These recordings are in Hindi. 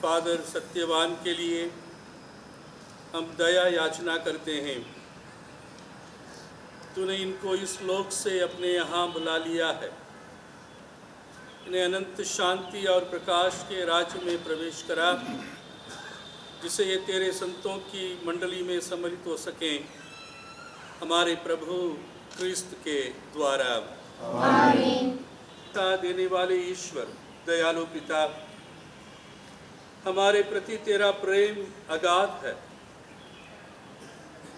फादर सत्यवान के लिए हम दया याचना करते हैं। तूने इनको इस लोक से अपने यहाँ बुला लिया है। इन्हें अनंत शांति और प्रकाश के राज्य में प्रवेश करा, जिसे ये तेरे संतों की मंडली में सम्मिलित हो सकें, हमारे प्रभु क्रिस्त के द्वारा। आमीन। देने वाले ईश्वर, दयालु पिता, हमारे प्रति तेरा प्रेम अगाध है।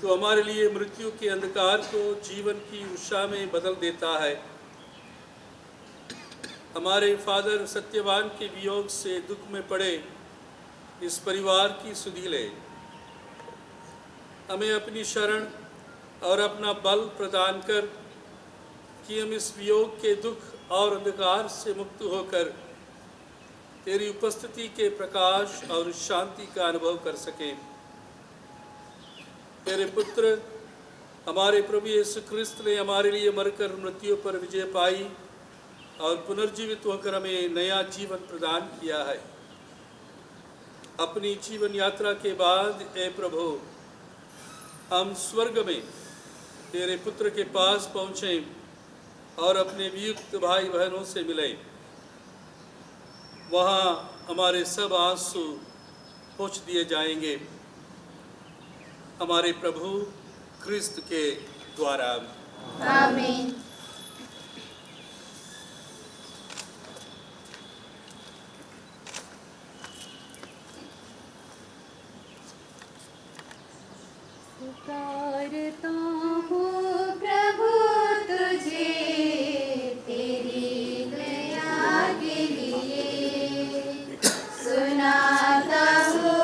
तो हमारे लिए मृत्यु के अंधकार को जीवन की उषा में बदल देता है। हमारे फादर सत्यवान के वियोग से दुख में पड़े इस परिवार की सुधि ले। हमें अपनी शरण और अपना बल प्रदान कर कि हम इस वियोग के दुख और अंधकार से मुक्त होकर तेरी उपस्थिति के प्रकाश और शांति का अनुभव कर सकें। तेरे पुत्र हमारे प्रभु यीशु क्रिस्त ने हमारे लिए मरकर मृत्यु पर विजय पाई और पुनर्जीवित होकर हमें नया जीवन प्रदान किया है। अपनी जीवन यात्रा के बाद हे प्रभु, हम स्वर्ग में तेरे पुत्र के पास पहुँचें और अपने वियुक्त भाई बहनों से मिलें। वहाँ हमारे सब आंसू पोंछ दिए जाएंगे, हमारे प्रभु क्रिस्त के द्वारा। आमीन। पुकारता हूँ प्रभु तुझे, तेरी दया के लिए सुनाता हूँ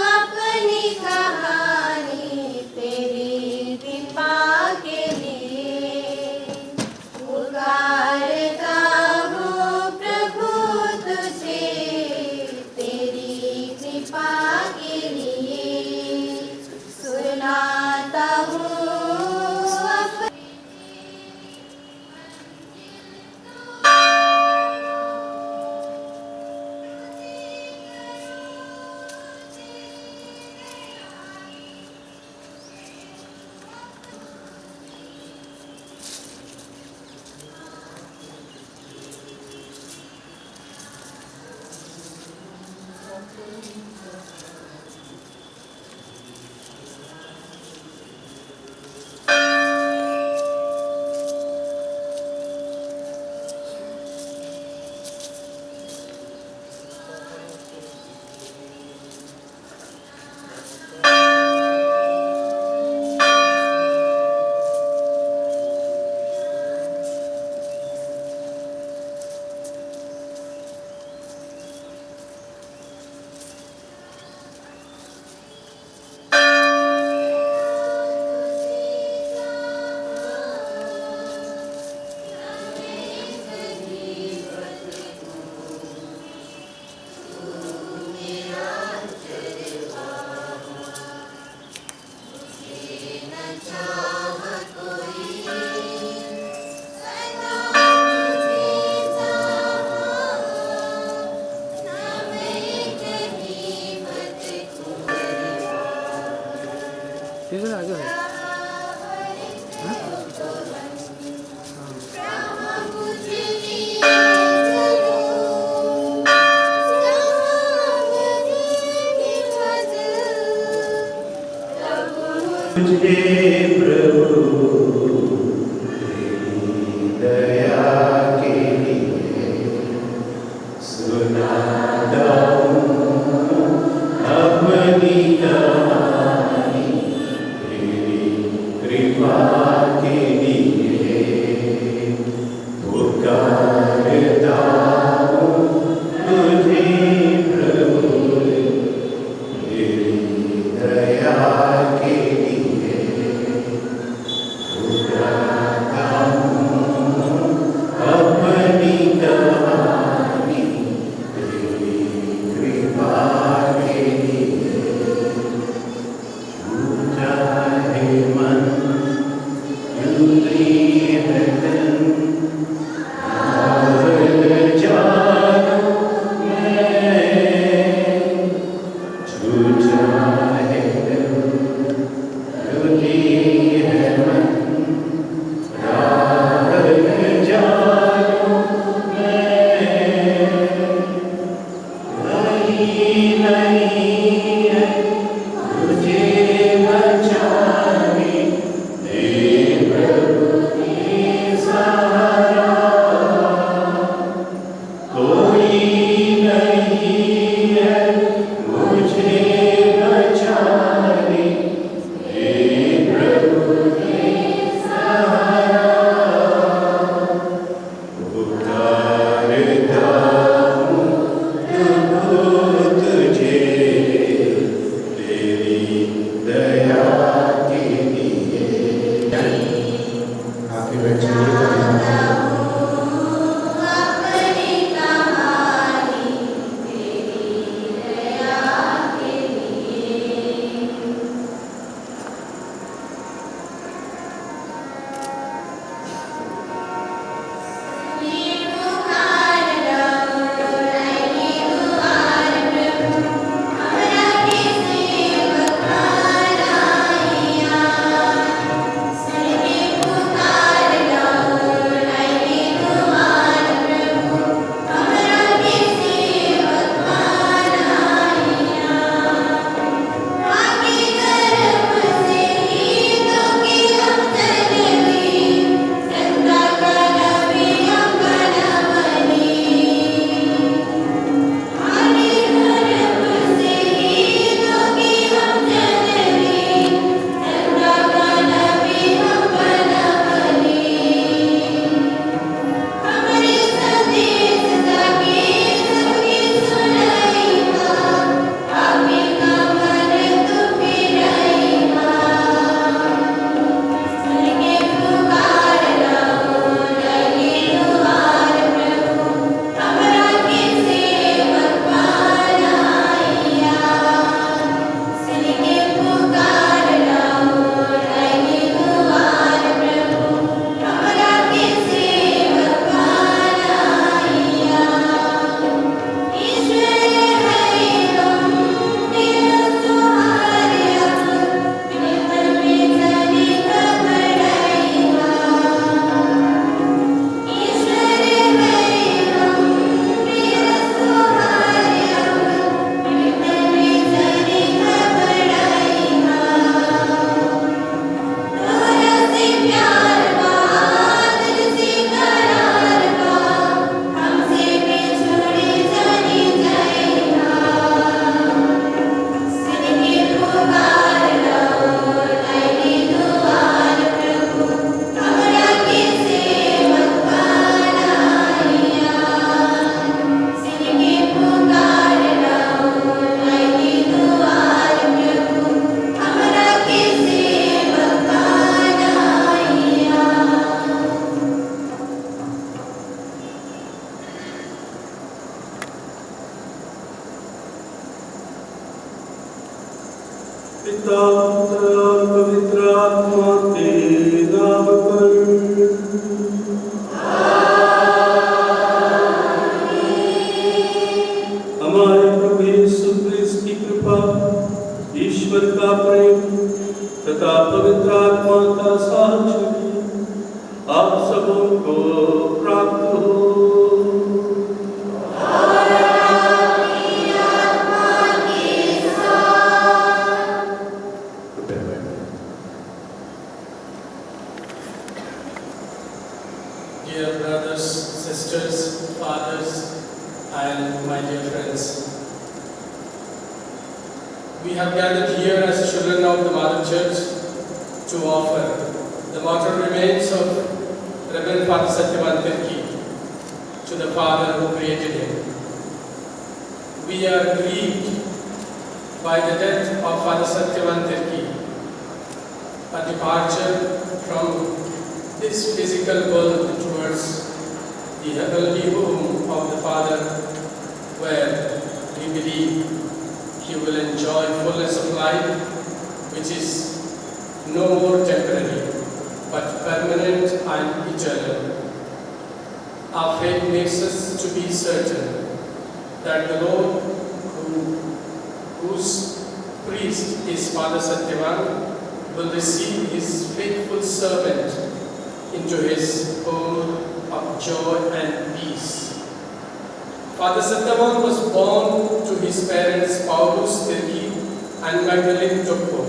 अपनी कहानी, तेरी कृपा के लिए पुकारता हूँ प्रभु तुझे, तेरी कृपा के लिए सुनाता हूँ आगे है। Oh पिता पुत्र पवित्र आत्मा के नाम पर। हमारे प्रभु यीशु क्रिस्त की कृपा, ईश्वर का प्रेम तथा पवित्र आत्मा का साक्षी आप सबों को प्राप्त हो। Dear brothers, sisters, fathers, and my dear friends, we have gathered here as children of the Mother Church to offer the mortal remains of Reverend Father Satyavan Tirki to the Father who created him. We are grieved by the death of Father Satyavan Tirki, a departure from this physical world towards the heavenly home of the Father, where we believe he will enjoy fullness of life, which is no more temporary, but permanent and eternal. Our faith makes us to be certain that the Lord, whose priest is Father Satyavan, will receive his faithful servant into his home of joy and peace. Father Satyavan was born to his parents Paulus Tirki and Magdalene Jokpo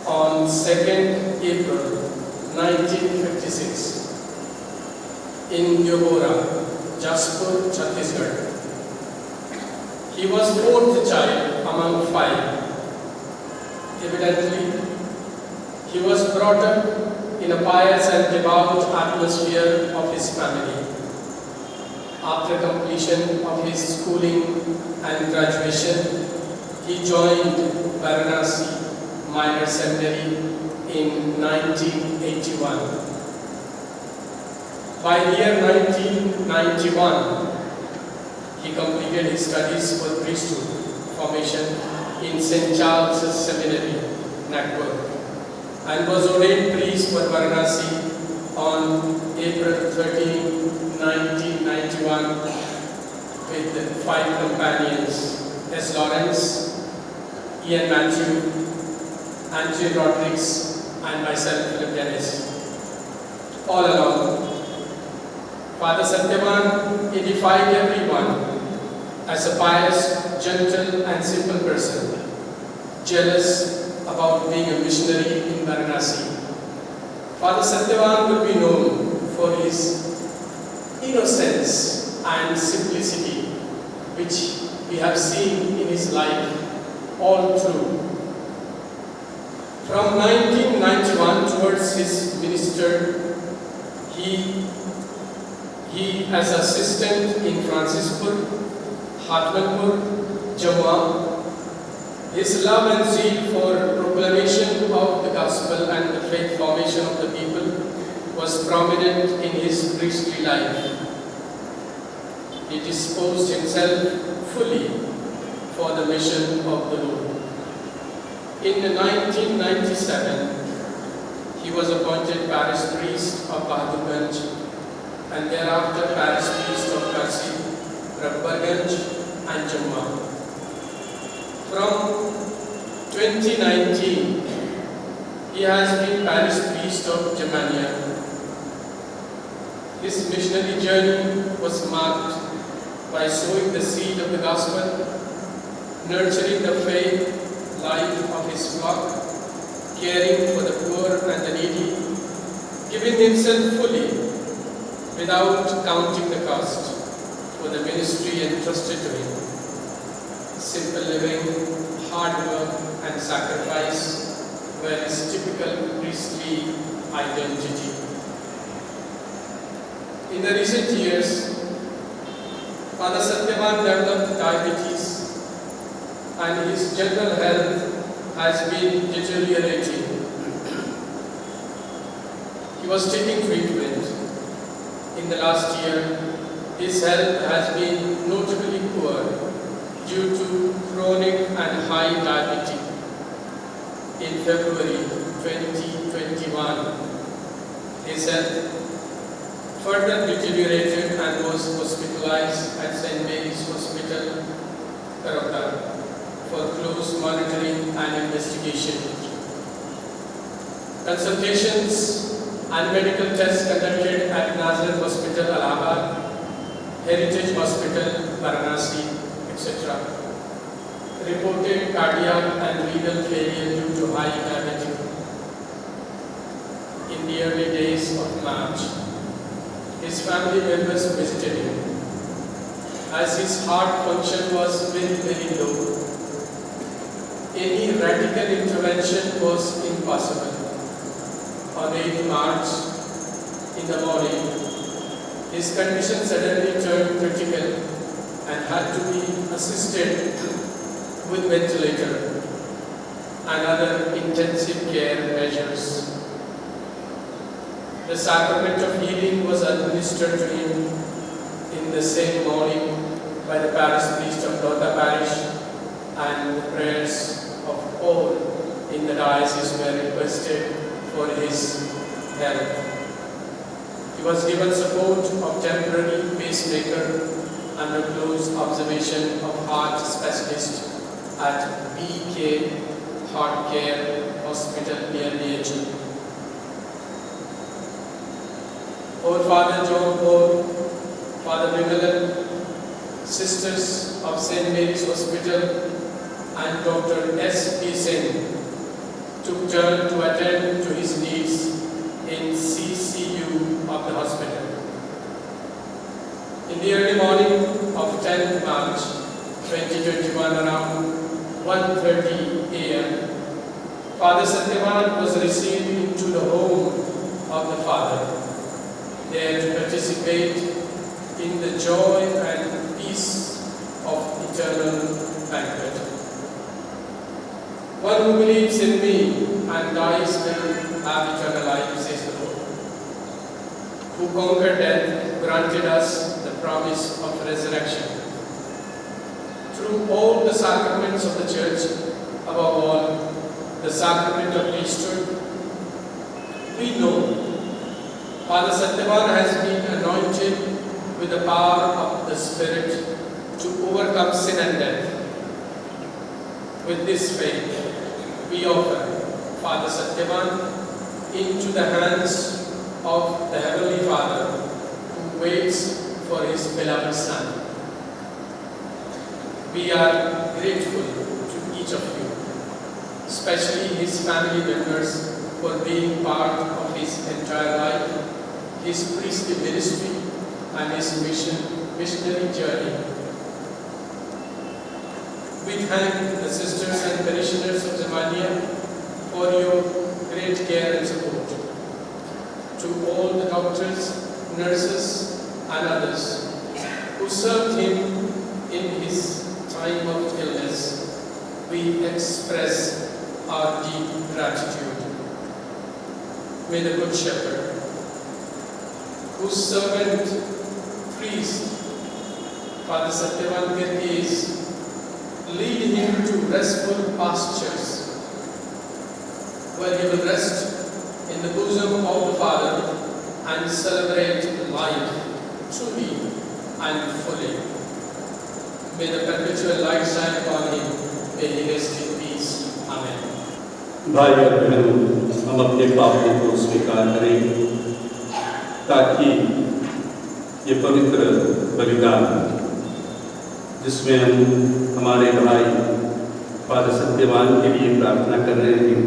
on 2nd April 1956 in Yogora, Jaspur, Chhattisgarh. He was fourth child among five. Evidently, he was brought up in a pious and devout atmosphere of his family. After completion of his schooling and graduation, he joined Varanasi Minor Seminary in 1981. By the year 1991, he completed his studies for priesthood formation in St. Charles Seminary, Nagpur, and was ordained priest for Varanasi on April 13, 1991 with 5 companions: S. Lawrence, Ian Matthew, Andrew Rodriguez, and myself, Philip Dennis. All along, Father Satyavan edified everyone as a pious, gentle, and simple person, jealous about being a missionary in Varanasi. Father Satyavan will be known for his innocence and simplicity, which we have seen in his life all through. From 1991 towards his minister, he as assistant in Francispur, Hatmalpur, Jammu. His love and zeal for proclamation of the gospel and the faith formation of the people was prominent in his priestly life. He disposed himself fully for the mission of the Lord. In 1997, he was appointed parish priest of Bahadurganj and thereafter parish priest of Kasi, Rabbarganj and Jammu. From 2019, he has been parish priest of Jamania. His missionary journey was marked by sowing the seed of the gospel, nurturing the faith life of his flock, caring for the poor and the needy, giving himself fully without counting the cost for the ministry entrusted to him. Simple living, hard work and sacrifice were his typical priestly identity. In the recent years, Father Satyavan developed diabetes and his general health has been deteriorating. He was taking treatment. In the last year, his health has been notably poor due to chronic and high diabetes. In February 2021, his health further deteriorated and was hospitalized at St. Mary's Hospital, Karoka, for close monitoring and investigation. Consultations and medical tests conducted at Nazareth Hospital, Allahabad, Heritage Hospital, Varanasi, etc. reported cardiac and renal failure due to high diabetes. In the early days of March, his family members visited him. As his heart function was very low, any radical intervention was impossible. On 8 March, in the morning, his condition suddenly turned critical and had to be assisted with ventilator and other intensive care measures. The sacrament of healing was administered to him in the same morning by the parish priest of Lota Parish, and the prayers of all in the diocese were requested for his health. He was given support of temporary pacemaker under close observation of heart specialist at BK Heart Care Hospital near DH. Our Father John Paul, Father Vimalan, Sisters of St. Mary's Hospital and Dr. S.P. Singh took turn to attend to his needs in CCU of the hospital. In the early morning of 10th March 2021 around 1:30 a.m., Father Satyavan was received into the home of the Father, there to participate in the joy and peace of eternal banquet. One who believes in me and dies will have eternal life, says the Lord, who conquered death, granted us the promise of resurrection. Through all the sacraments of the Church, above all, the sacrament of priesthood, we know Father Satyavan has been anointed with the power of the Spirit to overcome sin and death. With this faith, we offer Father Satyavan into the hands of the Heavenly Father who waits for his beloved Son. We are grateful to each of you, especially his family members, for being part of his entire life, his priestly ministry, and his missionary journey. We thank the sisters and parishioners of Zamania for your great care and support. To all the doctors, nurses, and others who served him in his time of illness, we express our deep gratitude. May the Good Shepherd, whose servant, priest, Father Satyavan Tirki is, lead him to restful pastures, where he will rest in the bosom of the Father and celebrate life truly and fully. May the perpetual light shine upon him. May he rest in peace. Amen. भाई और बहनों, हम अपने पापों को स्वीकार करें ताकि ये पवित्र बलिदान, जिसमें हम हमारे भाई फादर सत्यवान के लिए प्रार्थना कर रहे हैं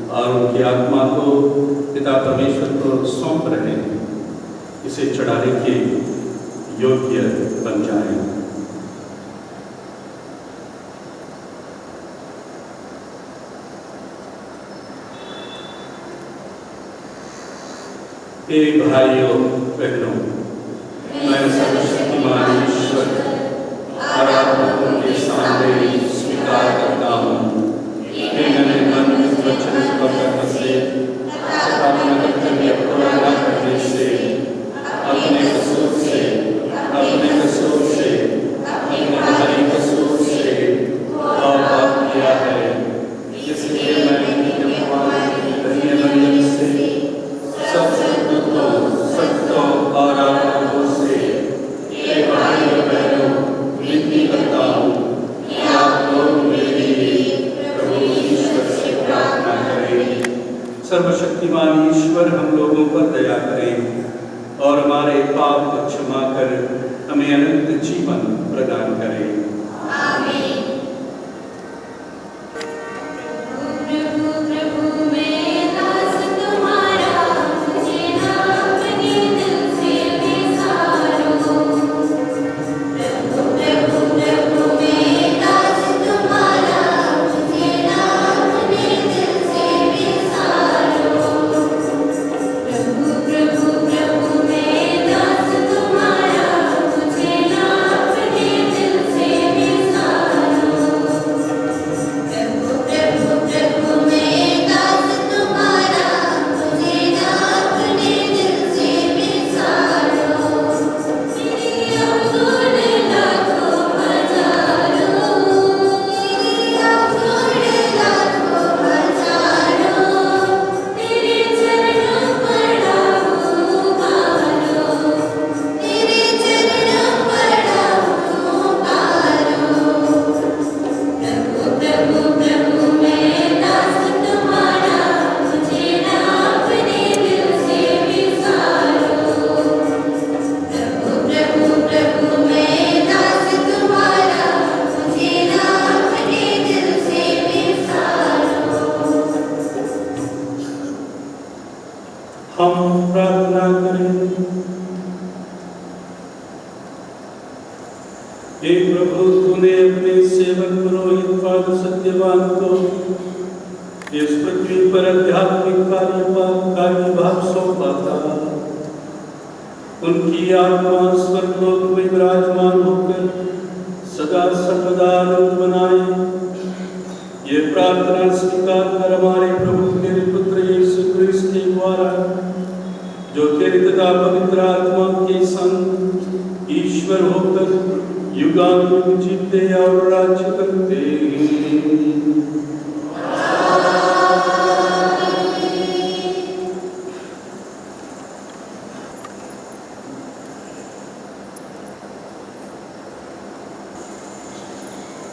और उनकी आत्मा को पिता परमेश्वर को सौंप रहे हैं, इसे चढ़ाने के योग्य बन जाएं। भाइयों बहनों, मैं सर्वशक्तिमान ईश्वर और आप लोगों के सामने स्वीकार करता हूँ कि मैंने मन, वचन और कर्म से तथा अपना कर्तव्य पूरा न करने से, अपने कसूर से, अपने भाई कसूर से और पाप किया है। इसलिए मैं भगवान की मरियम से सब सत्यों और आत्माओं से भाई और बहनों विनती करता हूँ कि आप लोग मेरे लिए प्रभु ईश्वर से प्रार्थना करें। सर्वशक्तिमान ईश्वर हम लोगों पर दया करें और हमारे पाप को क्षमा कर हमें अनंत जीवन प्रदान करें। आमीन। Thank you. सत्यवान को इस पृथ्वी पर आध्यात्मिक कार्यभार सौंपा था। उनकी आत्मा स्वर्गलोक में विराजमान होकर सदा सर्वदा आनंद बनाए। ये प्रार्थना स्वीकार कर हमारे प्रभु तेरे पुत्र यीशु क्रिस्त के द्वारा, जो तेरे तथा पवित्र आत्मा के संग ईश्वर होकर युगानुयुग जीते और राज्य करते हैं।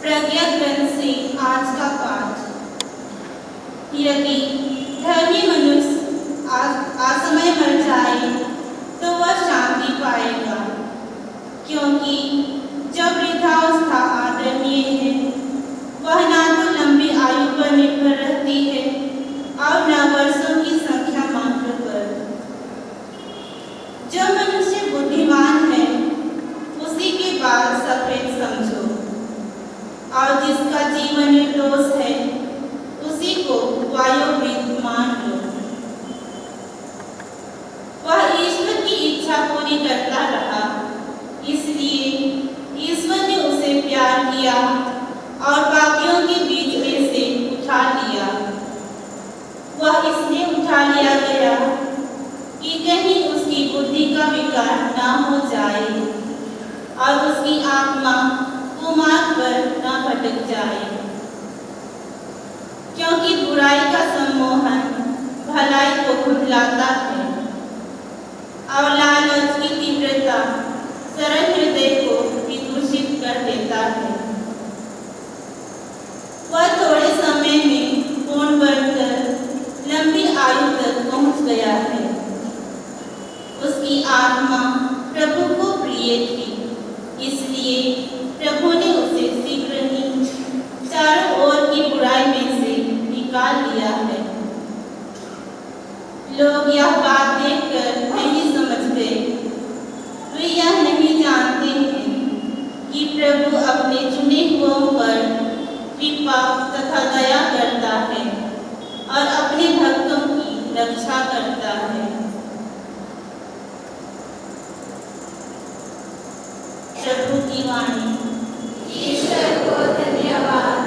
प्रज्ञा ग्रंथ से आज का पाठ। यदि धर्मी मनुष्य असमय मर जाए तो वह शांति पाएगा, क्योंकि जब वृद्धावस्था आदरणीय है, वह न तो लंबी आयु पर निर्भर रहती है और न वर्षों की संख्या मात्र पर। जो मनुष्य बुद्धिमान है उसी के बाल सफेद समझो, और जिसका जीवन निर्दोष है उसी को वायोवृद्ध मान लो। वह ईश्वर की इच्छा पूरी करता रहा, इसलिए ईश्वर ने उसे प्यार किया और पापियों के बीच में से उठा लिया। वह इसलिए उठा लिया गया कि कहीं उसकी बुद्धि का विकार ना हो जाए और उसकी आत्मा कुमार्ग पर न भटक जाए, क्योंकि बुराई का सम्मोहन भलाई को भुलाता है और लालच की तीव्रता सरल हृदय को विदूषित कर देता है। वह थोड़े समय में पूर्ण बढ़कर लंबी आयु तक पहुंच गया है। उसकी आत्मा प्रभु को प्रिय थी, इसलिए प्रभु ने उसे शीघ्र ही चारों ओर की बुराई में से निकाल लिया है। लोग यह बात देखकर नहीं समझ गए। वे यह नहीं जानते हैं कि प्रभु अपने चुने हुओं पर कृपा तथा दया करता है और अपने भक्तों की रक्षा करता है। प्रभु की वाणी। ईश्वर को धन्यवाद।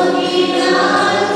योगीनाथ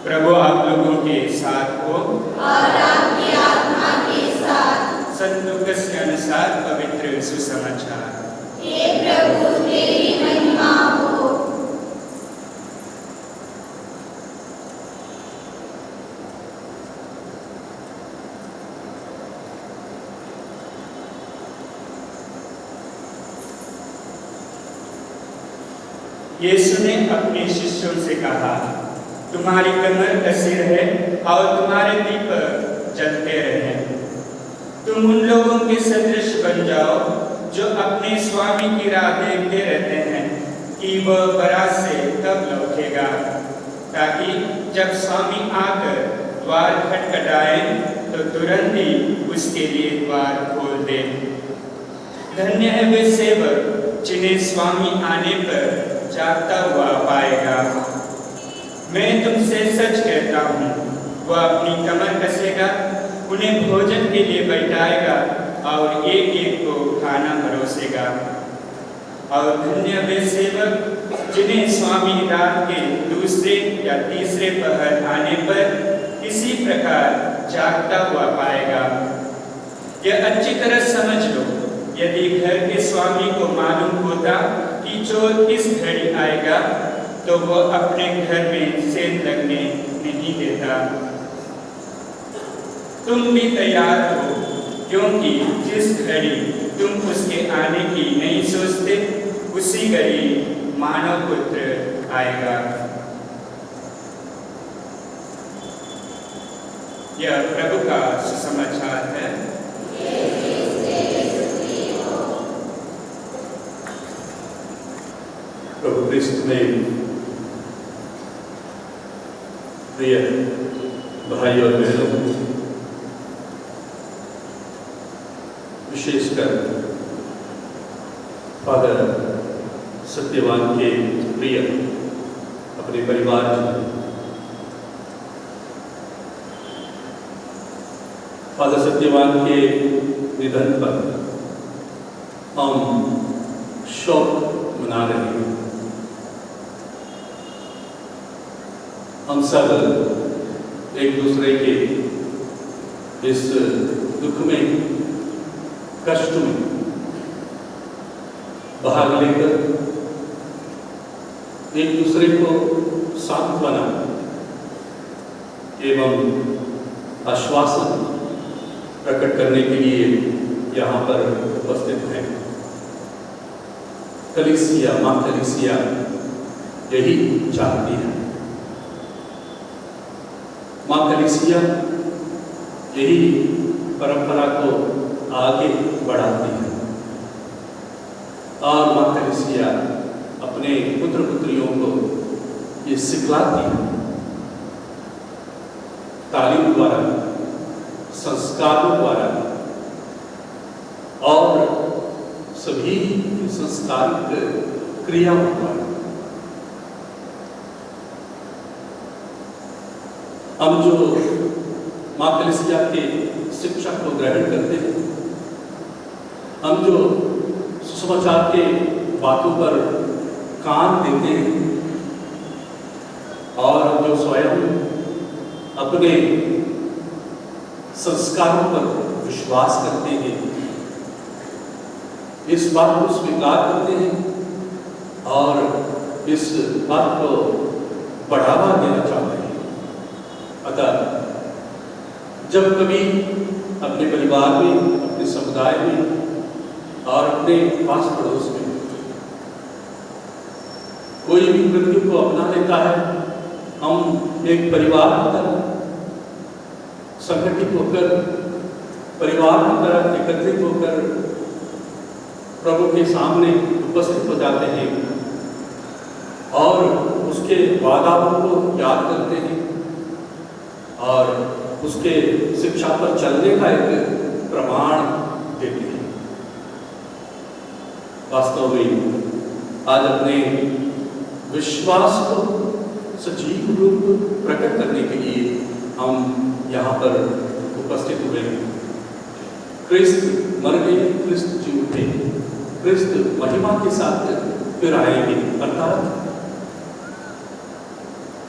प्रभु आप लोगों के साथ हो और आपकी आत्मा के साथ। संत लूकास के अनुसार पवित्र सुसमाचार। हे प्रभु तेरी महिमा हो। यीशु ने अपने शिष्यों से कहा, तुम्हारी कमर कसी रहे और तुम्हारे दीपक जलते रहे। तुम उन लोगों के सदृश बन जाओ जो अपने स्वामी की राह देखते रहते हैं कि वह बारात से कब लौटेगा, ताकि जब स्वामी आकर द्वार खटखटाए तो तुरंत ही उसके लिए द्वार खोल दे। धन्य है वे सेवक जिन्हें स्वामी आने पर जागता हुआ पाएगा। मैं तुमसे सच कहता हूँ, वह अपनी कमर कसेगा, उन्हें भोजन के लिए बैठाएगा और एक एक को खाना परोसेगा। और धन्य वे सेवक जिन्हें स्वामी रात के दूसरे या तीसरे पहर आने पर इसी प्रकार जागता हुआ पाएगा। यह अच्छी तरह समझ लो, यदि घर के स्वामी को मालूम होता कि चोर इस घड़ी आएगा तो वह अपने घर में सेंध लगने नहीं देता। तुम भी तैयार हो, क्योंकि जिस घड़ी तुम उसके आने की नहीं सोचते उसी घड़ी मानव पुत्र आएगा। यह प्रभु का सुसमाचार है। प्रभु क्रिस्त में प्रिय भाई और बहनों, विशेषकर फादर सत्यवान के प्रिय अपने परिवार फादर सत्यवान के निधन पर हम शोक मना रहे हैं। हम सब एक दूसरे के इस दुख में, कष्ट में भाग लेकर एक दूसरे को सांत्वना एवं आश्वासन प्रकट करने के लिए यहाँ पर उपस्थित हैं। कलीसिया, मां कलीसिया यही चाहती है। मां कलीसिया यही परंपरा को आगे बढ़ाती है और मां कलीसिया अपने पुत्र पुत्रियों को ये सिखलाती है, तालीम द्वारा, संस्कारों द्वारा और सभी संस्कारिक क्रियाओं द्वारा। हम जो मां कलीसिया के शिक्षा को ग्रहण करते हैं, हम जो सुसमाचार के बातों पर कान देते हैं और जो स्वयं अपने संस्कारों पर विश्वास करते हैं, इस बात को स्वीकार करते हैं और इस बात को बढ़ावा देना चाहते हैं। अतः जब कभी अपने परिवार में, अपने समुदाय में और अपने पास पड़ोस में कोई भी मृत्यु को अपना लेता है, हम एक परिवार की तरह संगठित होकर, परिवार की तरह एकत्रित होकर प्रभु के सामने उपस्थित हो जाते हैं और उसके वादाओं को याद करते हैं और उसके शिक्षा पर चलने का एक प्रमाण देते हैं। वास्तव में आज अपने विश्वास को सजीव रूप प्रकट करने के लिए हम यहाँ पर उपस्थित हुए हैं। क्रिस्त मर गए, क्रिस्त जी उठे, क्रिस्त महिमा के साथ फिर आएंगे, अर्थात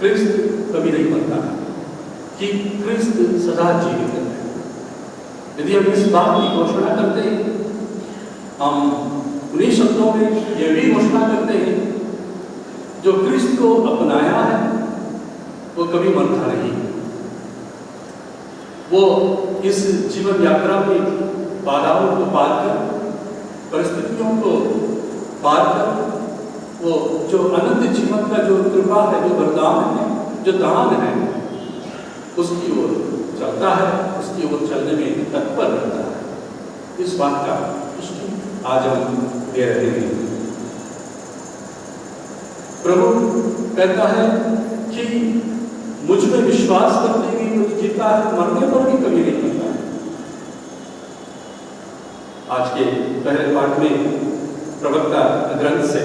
क्रिस्त कभी नहीं बनता है कि क्रिस्त सदा जीवित है। यदि हम इस बात की घोषणा करते हैं, हम उन्हीं शब्दों में यह भी घोषणा करते हैं, जो क्रिस्त को अपनाया है वो कभी मरता नहीं। वो इस जीवन यात्रा में बाधाओं को पार कर, परिस्थितियों को पार कर, वो जो अनंत जीवन का जो कृपा है, जो वरदान है, जो दान है, उसकी ओर चलता है, उसकी ओर चलने में तत्पर रहता है। इस बात का पुष्टि आज हम दे रहे हैं। प्रभु कहता है कि मुझ में विश्वास करते हुए मुझे जीता है, मरने पर भी कभी नहीं मरता है। आज के पहले पाठ में प्रवक्ता ग्रंथ से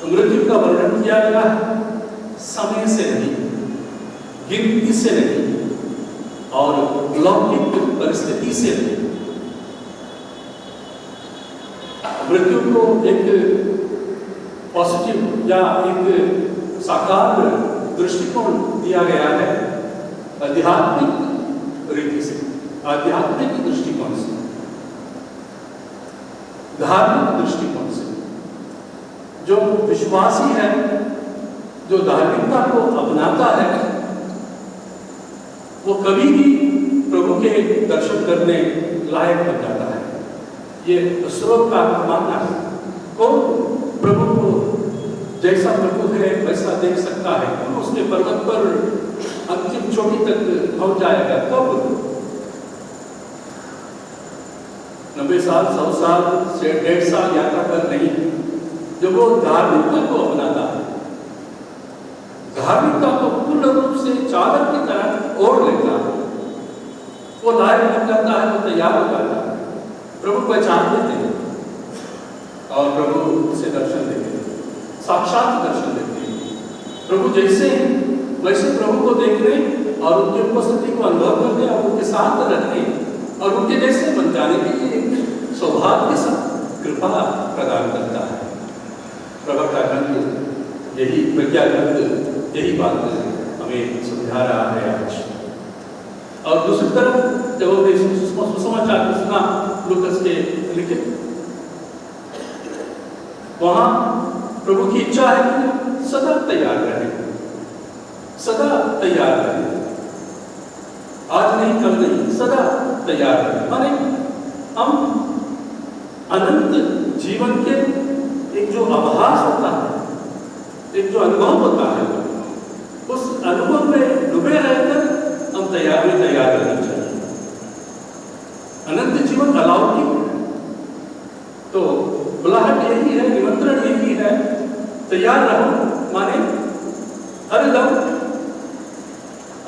मृत्यु का वर्णन किया गया है, समय से नहीं, गिनती से नहीं और लौकिक परिस्थिति से नहीं। मृत्यु को एक पॉजिटिव या एक साकार दृष्टिकोण दिया गया है आध्यात्मिक रीति से, आध्यात्मिक दृष्टिकोण से, धार्मिक दृष्टिकोण से। जो विश्वासी है, जो धार्मिकता को अपनाता है, वो कभी भी प्रभु के दर्शन करने लायक बन जाता है। ये स्रोत का मानना है। कौन प्रभु को जैसा प्रभु है वैसा देख सकता है? कौन उसके पर्वत पर अंतिम चोटी तक पहुंच जाएगा? कब? 90 साल, 100 साल से 1.5 साल यात्रा कर नहीं, जब वो धार्मिकता को अपनाता है, धार्मिकता को पूर्ण रूप से चालक की तरह ओढ़ लेता है, वो लायक बन जाता है, वो तैयार हो जाता है। प्रभु पहचान देते हैं और प्रभु उसे दर्शन देते हैं, साक्षात दर्शन देते हैं। प्रभु जैसे हैं वैसे प्रभु को देखने और उनकी उपस्थिति को अनुभव करने और उनके साथ रहने और उनके जैसे बन जाने के लिए एक सौभाग्य सा कृपा प्रदान करता है। प्रवक्ता ग्रंथ यही, प्रज्ञा ग्रंथ यही बात हमें समझा रहा है आज। और दूसरी तरफ जब हमने सुसमाचार को सुना लूकस के लिखित, वहां प्रभु की इच्छा है कि सदा तैयार रहे, सदा तैयार रहे, आज नहीं कल नहीं, सदा तैयार रहे। माने हम अनंत जीवन के एक जो आभास होता है, एक जो अनुभव होता है, उस अनुभव में डूबे रहकर हम तैयार रहना चाहिए। अनंत जीवन अलौकिक है, तो बुलाहट यही है, निमंत्रण यही है, तैयार रहो। माने हर दम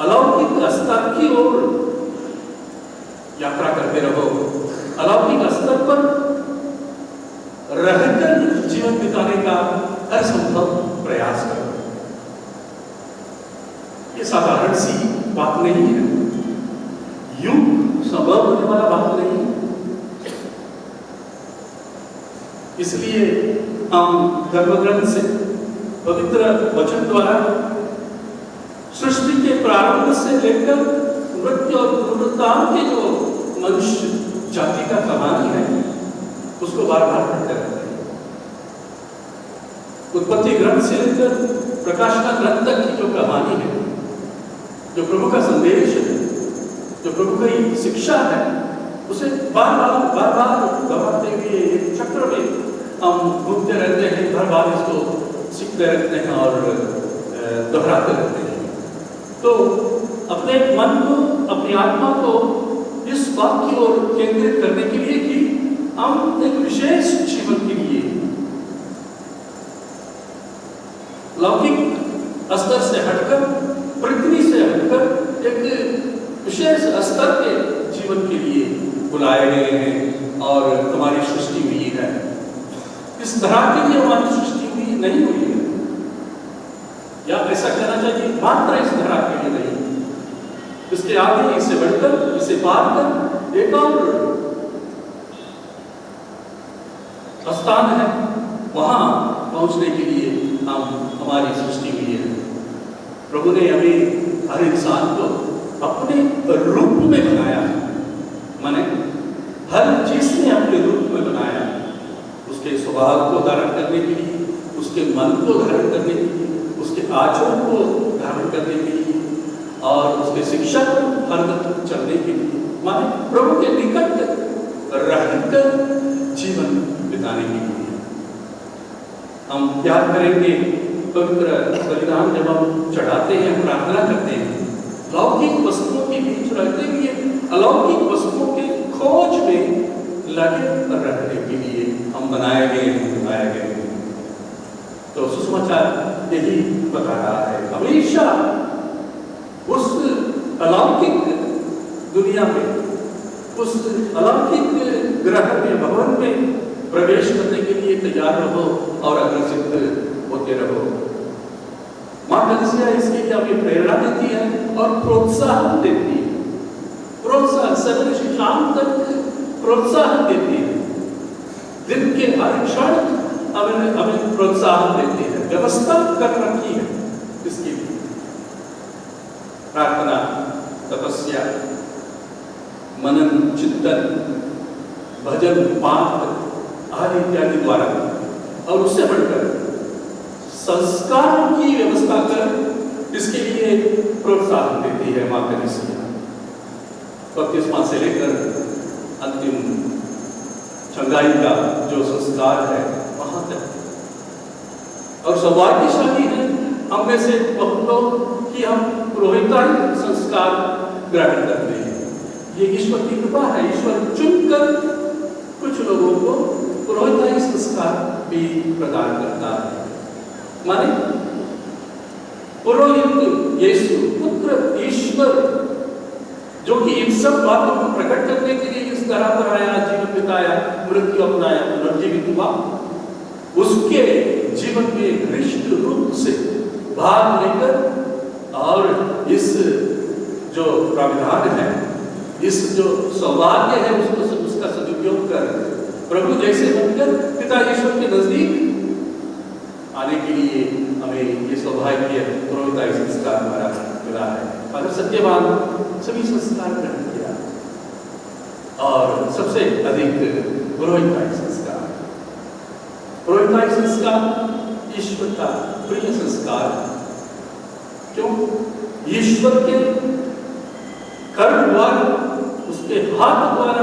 अलौकिक स्तर की ओर यात्रा करते रहो, अलौकिक स्तर पर रहकर जीवन बिताने का हर संभव प्रयास करो। ये साधारण सी बात नहीं है, यूं संभव होने वाला बात नहीं है। इसलिए हम धर्मग्रंथ से, पवित्र वचन द्वारा सृष्टि के प्रारंभ से लेकर मृत्यु और पुनरुत्थान के जो मनुष्य जाति का कहानी है उसको बार बार पढ़ते रहते हैं। उत्पत्ति ग्रंथ से लेकर प्रकाशना ग्रंथ तक की जो कहानी है, जो प्रभु का संदेश है, जो प्रभु की शिक्षा है, उसे बार बार दोहराते हुए एक चक्र में हम घूमते रहते हैं, हर बार इसको सीखते रहते हैं और दोहराते रहते हैं। तो अपने मन को, अपनी आत्मा को इस बात की ओर केंद्रित करने के लिए कि हम एक विशेष जीवन के लिए लौकिक स्तर से हटकर, पृथ्वी से हटकर एक विशेष स्तर के जीवन के लिए बुलाए गए हैं और हमारी सृष्टि हुई है। इस तरह के लिए हमारी सृष्टि हुई नहीं हुई है, या ऐसा कहना चाहिए मात्र इस तरह के लिए नहीं, इसके आगे, इससे बढ़कर, इसे पार कर एक और स्थान है, वहां पहुंचने के लिए हमारी सृष्टि हुई है। प्रभु ने हमें हर इंसान को अपने रूप में बनाया, माने हर चीज ने अपने रूप में बनाया, उसके स्वभाव को धारण करने के लिए, उसके मन को धारण करने के लिए, उसके आचरण को धारण करने के लिए और उसके शिक्षा को हरदम चलने के लिए, माने प्रभु के निकट रहकर जीवन बिताने के लिए। हम प्यार करेंगे पवित्र बलिदान जब हम चढ़ाते हैं, प्रार्थना करते हैं, लौकिक वस्तुओं के बीच रहते हुए अलौकिक वस्तुओं के खोज में लगे रहने के लिए हम बनाए गए। तो सुसमाचार यही बता रहा है, हमेशा उस अलौकिक दुनिया में, उस अलौकिक ग्रह में, भवन में प्रवेश करने के लिए तैयार रहो और अग्रसित होते रहो। मां कलीसिया इसके लिए हमें प्रेरणा देती है और प्रोत्साहन देती है, प्रोत्साहन सवेरे से शाम तक प्रोत्साहन देती है, दिन के हर क्षण हमें प्रोत्साहन देती है, व्यवस्था कर रखी है इसके लिए। प्रार्थना, तपस्या, मनन, चिंतन, भजन, पाठ आदि इत्यादि द्वारा और उससे बढ़कर संस्कारों की व्यवस्था कर इसके लिए प्रोत्साहन देती है मां कलीसिया। बपतिस्मा से लेकर अंतिम चंगाई का जो संस्कार है वहां तक। और सौभाग्यशाली है हम में से बहुत लोग कि हम पुरोहिताई संस्कार ग्रहण करते हैं। ये ईश्वर की कृपा है, ईश्वर चुनकर कुछ लोगों को पुरोहिताई संस्कार भी प्रदान करता है। माने पुरोहित यीशु पुत्र ईश्वर जो कि इन सब बातों को प्रकट करने के लिए इस तरह पर आया, जीवन बिताया, मृत्यु अपनाया, पुनर्जीवित हुआ, उसके जीवन में निश्चित रूप से भाग लेकर और इस जो प्राविधान है, इस जो सौभाग्य है उसका सदुपयोग कर प्रभु जैसे बनकर पिता ईश्वर के नजदीक आने के लिए हमें ये सौभाग्य पुरोहिताई संस्कार द्वारा मिला है। फादर सत्यवान सभी संस्कार ग्रहण किया और सबसे अधिक पुरोहिताई संस्कार। पुरोहिताई संस्कार ईश्वर का प्रिय संस्कार। क्यों? ईश्वर के कर्म द्वारा, उसके हाथ द्वारा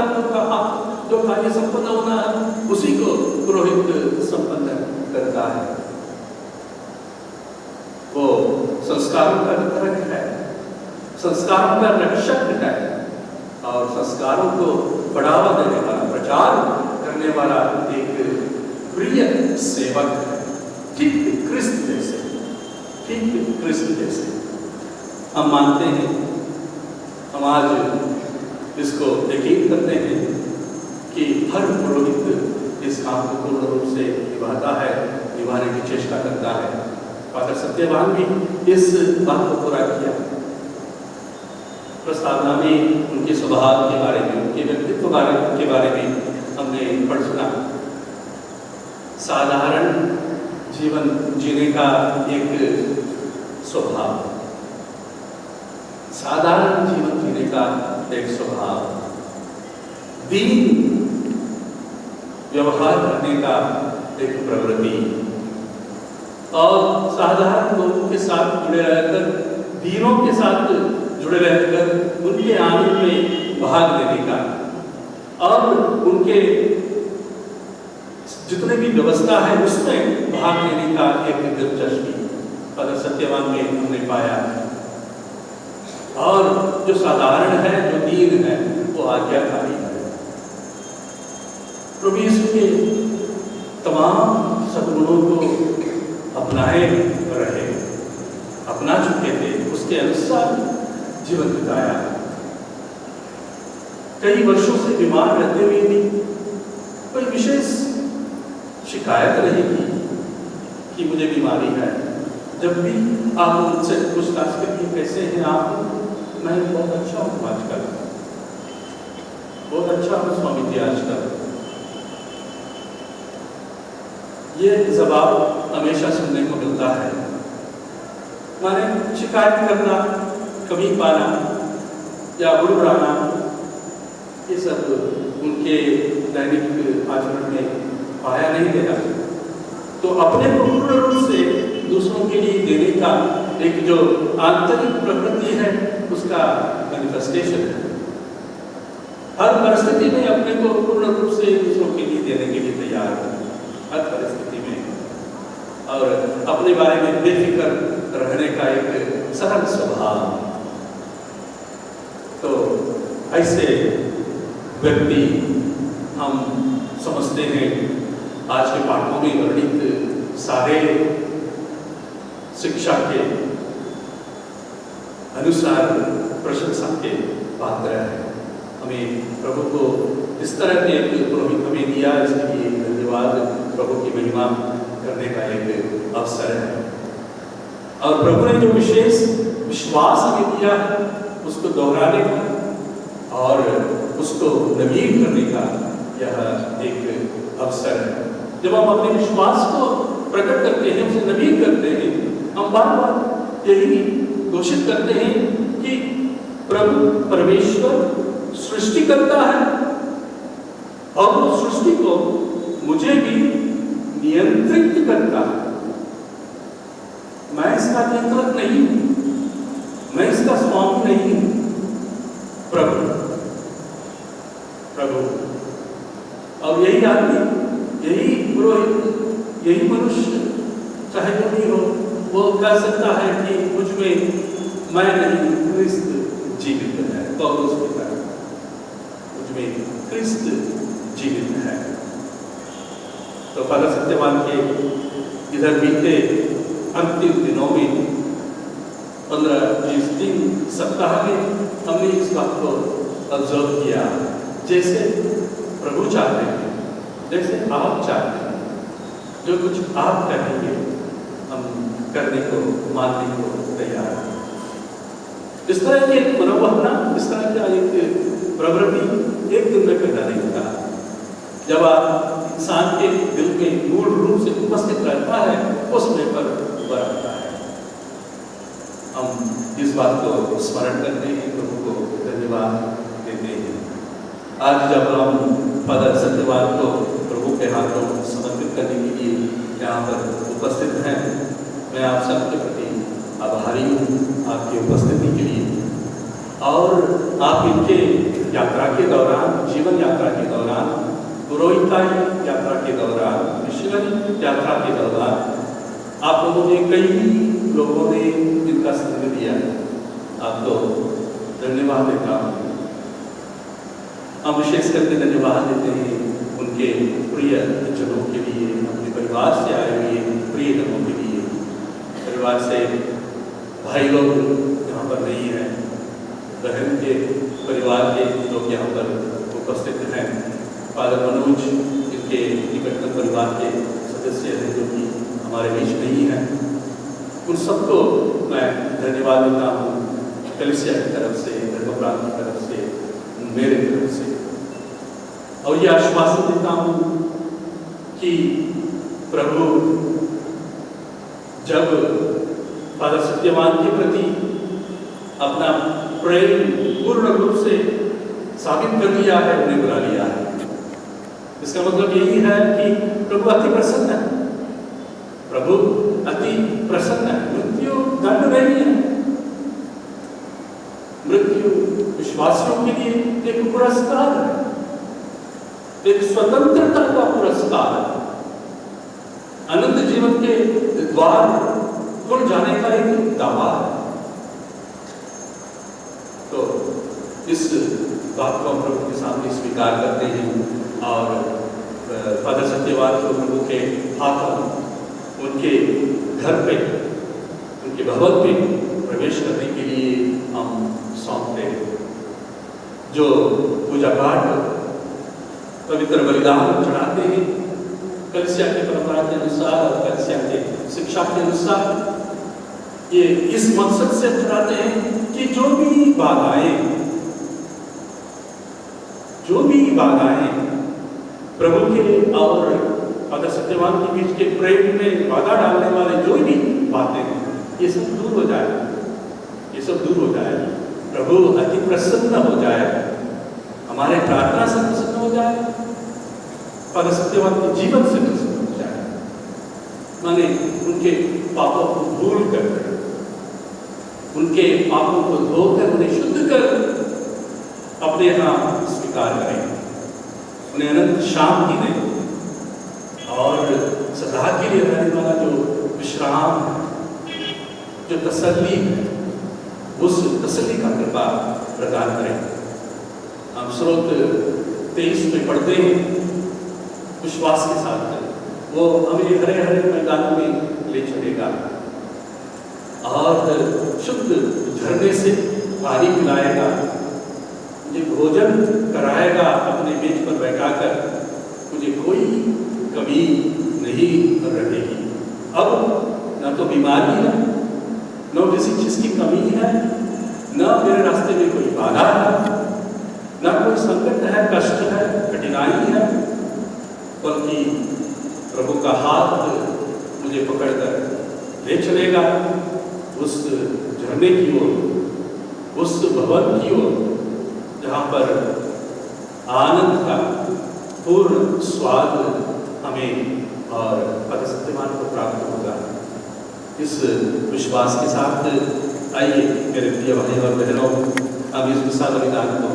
जो कार्य संपन्न होना है उसी को पुरोहित संपन्न करता है। वो संस्कारों का वितरक है, संस्कारों का रक्षक है और संस्कारों को बढ़ावा देने वाला, प्रचार करने वाला एक प्रिय सेवक है, ठीक क्रिस्त जैसे, ठीक क्रिस्त जैसे। हम मानते हैं, हम आज इसको यकीन करते हैं कि हर पुरोहित इस काम को पूर्ण रूप से निभाता है, निभाने की चेष्टा करता है। फादर सत्यवान भी इस बात को पूरा किया। प्रस्तावना में उनके स्वभाव के बारे में, उनके व्यक्तित्व के बारे में हमने पढ़ सुना। साधारण जीवन जीने का एक स्वभाव, साधारण जीवन जीने का एक स्वभाव, दीन व्यवहार करने का एक प्रवृत्ति और साधारण लोगों के साथ जुड़े रहकर, दीनों के साथ जुड़े रहकर उनके आनंद में भाग लेने का और उनके जितने भी व्यवस्था है उसमें भाग लेने का एक दिलचस्पी फादर सत्यवान में हमने पाया। और जो साधारण है, जो दीन है, वो आज्ञाकारी है। प्रभु यीशु के तमाम सद्गुणों को अपनाए रहे, अपना चुके थे, उसके अनुसार जीवन बिताया। कई वर्षों से बीमार रहते हुए भी कोई विशेष शिकायत नहीं की कि मुझे बीमारी है। जब भी आप उनसे पूछताछ करिए कैसे हैं आप, मैं बहुत अच्छा हूँ आजकल, बहुत अच्छा हूँ स्वामी जी आजकल। ये जवाब हमेशा सुनने को मिलता है। माने शिकायत करना, कमी पाना या बुड़बुड़ाना, ये सब उनके दैनिक आचरण में पाया नहीं देना। तो अपने को पूर्ण रूप से दूसरों के लिए देने का एक जो आंतरिक प्रवृत्ति है उसका मैनिफेस्टेशन है। हर परिस्थिति में अपने को पूर्ण रूप से दूसरों के लिए देने के लिए तैयार है, हर परिस्थिति में, और अपने बारे में बेफिक्र रहने का एक सरल स्वभाव। तो ऐसे व्यक्ति हम समझते हैं आज के पाठों में वर्णित सारे शिक्षा के अनुसार प्रशंसा के पात्र है। हमें प्रभु को इस तरह के एक पुरोहित हमें दिया, इसके लिए धन्यवाद, प्रभु की महिमा करने का एक अवसर है। और प्रभु ने जो विशेष विश्वास हमें दिया है उसको दोहराने का और उसको नवीन करने का यह एक अवसर है। जब हम अपने विश्वास को प्रकट करते हैं, उसे नवीन करते हैं, हम बार बार यही घोषित करते हैं कि प्रभु परमेश्वर सृष्टि करता है और वो सृष्टि को मुझे भी नियंत्रित करता है। मैं इसका नियंत्रक नहीं हूं, मैं इसका स्वामी नहीं हूं। प्रभु और यही आदमी, यही पुरोहित, यही मनुष्य, चाहे जो भी हो, वो कह सकता है कि मुझ में मैं नहीं, क्रिस्त जीवित है। तो उसके कारण मुझ में क्रिस्त जीवित है। तो फादर सत्यवान के इधर बीते अंतिम दिनों में 15-20 दिन सप्ताह में हमने इस बात को ऑब्जर्व किया। जैसे प्रभु चाहते हैं, जैसे आप चाहते हैं, जो कुछ आप कहेंगे हम करने को, मानने को तैयार हैं। इस तरह की एक मनोभावना, इस तरह का एक प्रवृत्ति एक दिन में पैदा नहीं होता। जब आप इंसान के दिल में मूल रूप से उपस्थित रहता है, उस समय पर उभर आता है। हम इस बात को स्मरण करते हैं, प्रभु को धन्यवाद देते हैं। आज जब हम फादर सत्यवान को प्रभु के हाथों समर्पित करने के लिए यहाँ पर उपस्थित हैं, मैं आप सबके प्रति आभारी हूँ आपकी उपस्थिति के लिए। और आप इनके यात्रा के दौरान, जीवन यात्रा के दौरान, पुरोहिताई यात्रा के दौरान, मिशनरी यात्रा के दौरान आप लोगों ने, कई लोगों ने इनका संग दिया। आपको धन्यवाद देता हूँ। हम विशेष करके धन्यवाद देते हैं उनके प्रिय जनों के लिए, अपने परिवार से आए हुए प्रिय जनों के लिए। परिवार से भाई लोग यहाँ पर नहीं हैं, बहन के परिवार के लोग यहाँ पर उपस्थित हैं। फादर मनोज इनके निकटतम परिवार के सदस्य हैं जो कि हमारे बीच नहीं हैं। उन सबको मैं धन्यवाद देता हूँ, कलीसिया की तरफ से, धर्मप्रांत की तरफ से, मेरे तरफ से। और ये आश्वासन देता हूँ कि प्रभु जब फादर सत्यवान के प्रति अपना प्रेम पूर्ण रूप से साबित कर दिया है, उन्हें बुला लिया है। इसका मतलब यही है कि प्रभु अति प्रसन्न है। प्रभु अति प्रसन्न है। मृत्यु दंड नहीं है, मृत्यु विश्वासियों के लिए एक पुरस्कार है, एक स्वतंत्रता का पुरस्कार है, अनंत जीवन के द्वार खुल जाने का एक दावा है। तो इस बात को हम प्रभु के सामने स्वीकार करते हैं और फादर सत्यवान को प्रभु के हाथों, उनके घर पे, उनके भवन में प्रवेश करने के लिए हम सौंपते हैं। जो पूजा पाठ, पवित्र बलिदान चढ़ाते हैं, कलीसिया की परंपरा के अनुसार और कलीसिया के शिक्षा के अनुसार, ये इस मकसद से चढ़ाते हैं कि जो भी बाधाएं प्रभु के और फादर सत्यवान के बीच के प्रेम में बाधा डालने वाले जो भी बातें हैं, ये सब दूर हो जाए, ये सब दूर हो जाए। प्रभु अति प्रसन्न हो जाए, हमारे प्रार्थना से प्रसन्न हो जाए, पद सत्यवान के जीवन से प्रसन्न हो जाए। माने उनके पापों को भूल कर, उनके पापों को धोकर, उन्हें शुद्ध कर अपने यहाँ स्वीकार करें, उन्हें अनंत शांति दें और सदा के लिए रहने वाला जो विश्राम, जो तसल्ली है, उस तसल्ली का कृपा प्रदान करें। हम स्रोत 23 में पढ़ते हैं विश्वास के साथ, वो हमें हरे हरे मैदानों में ले चलेगा और शुद्ध झरने से पानी पिलाएगा, मुझे भोजन कराएगा अपने मेज पर बैठाकर, मुझे कोई कमी नहीं रहेगी। अब न तो बीमारी है, न किसी चीज की कमी है, न मेरे रास्ते में कोई बाधा है, न कोई संकट है, कष्ट है, कठिनाई है, बल्कि प्रभु का हाथ मुझे पकड़कर ले चलेगा उस झरने की ओर, उस भवन की ओर जहाँ पर आनंद का पूर्ण स्वाद हमें और पद सत्यवान को प्राप्त होगा। इस विश्वास के साथ आइए मेरे प्रिय भाई और बहनों, हम इस विशाल बलिदान को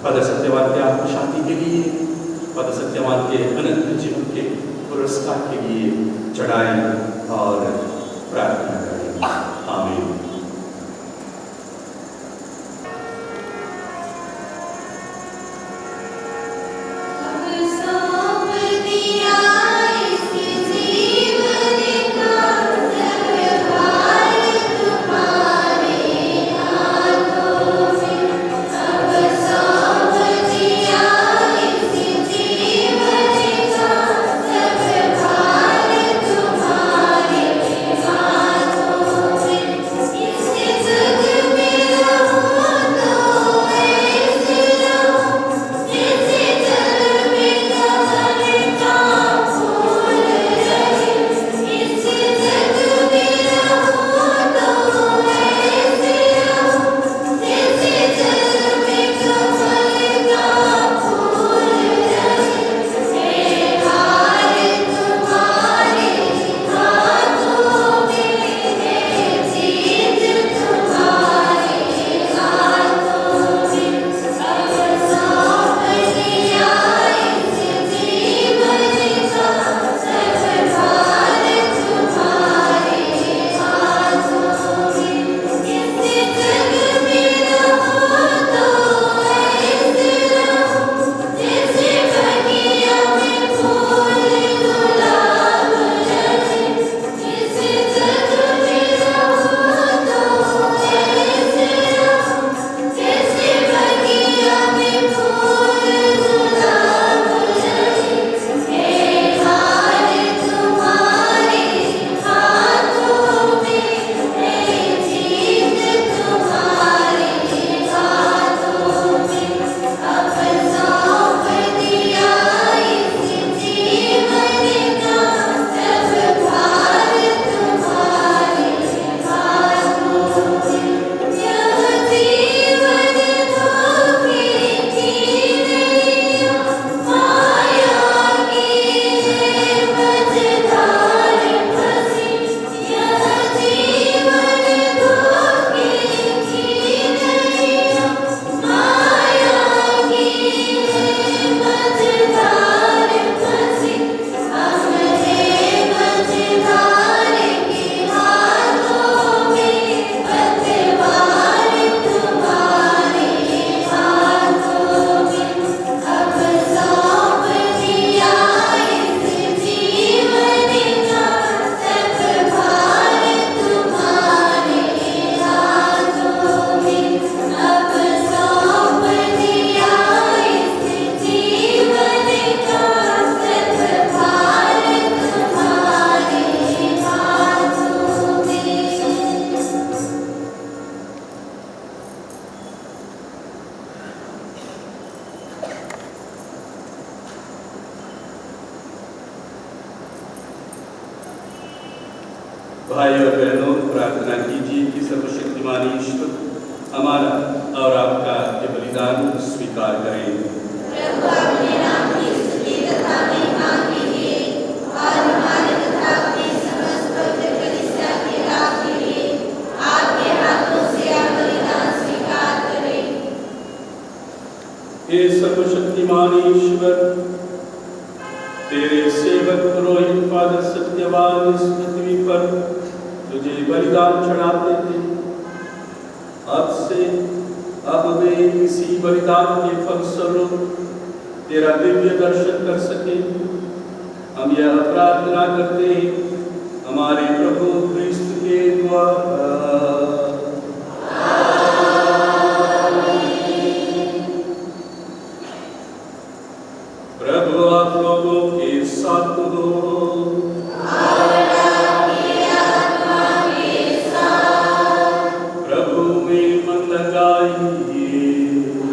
पद सत्यवान के आत्म शांति के लिए, पद सत्यवान के अनंत जीवन के पुरस्कार के लिए चढ़ाएं और प्रार्थना करें। आमीन। भाई और बहनों, प्रार्थना प्रार्थना कीजिए कि सर्वशक्तिमान ईश्वर हमारा और आपका ये बलिदान स्वीकार करें। प्रभु अपने नाम की स्तुति तथा महिमा कीजिए और हमारे तथा अपनी समस्त पवित्र कलीसिया के लाभ के लिए आपके हाथों से यह बलिदान स्वीकार करें। हे सर्वशक्तिमान ईश्वर, तेरे सेवक पुरोहित फादर सत्यवान इस पृथ्वी पर तुझे बलिदान चढ़ाते थे। अब से अब वे इसी बलिदान के फलस्वरूप तेरा दिव्य दर्शन कर सके, हम यह प्रार्थना करते हैं हमारे प्रभु क्रिस्त के द्वारा। प्रभु आप लोगों के साथ हो और आपकी आत्मा के साथ। प्रभु में मन लगाइए।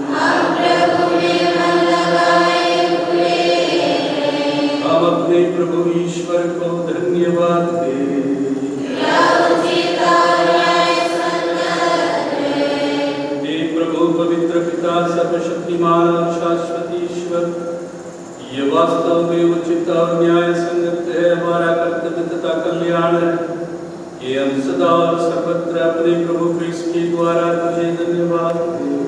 हम प्रभु में मन लगाए हुए हैं। हम अपने प्रभु ईश्वर को धन्यवाद दें। यह उचित और न्यायसंगत है। हे प्रभु पवित्र पिता सर्वशक्तिमान और शाश्वत ईश्वर, ये वास्तव में उचित और न्याय संगत है, हमारा कर्तव्य तथा कल्याण है कि हम सदा और सर्वत्र अपने प्रभु क्रिस्त के द्वारा तुझे धन्यवाद दें।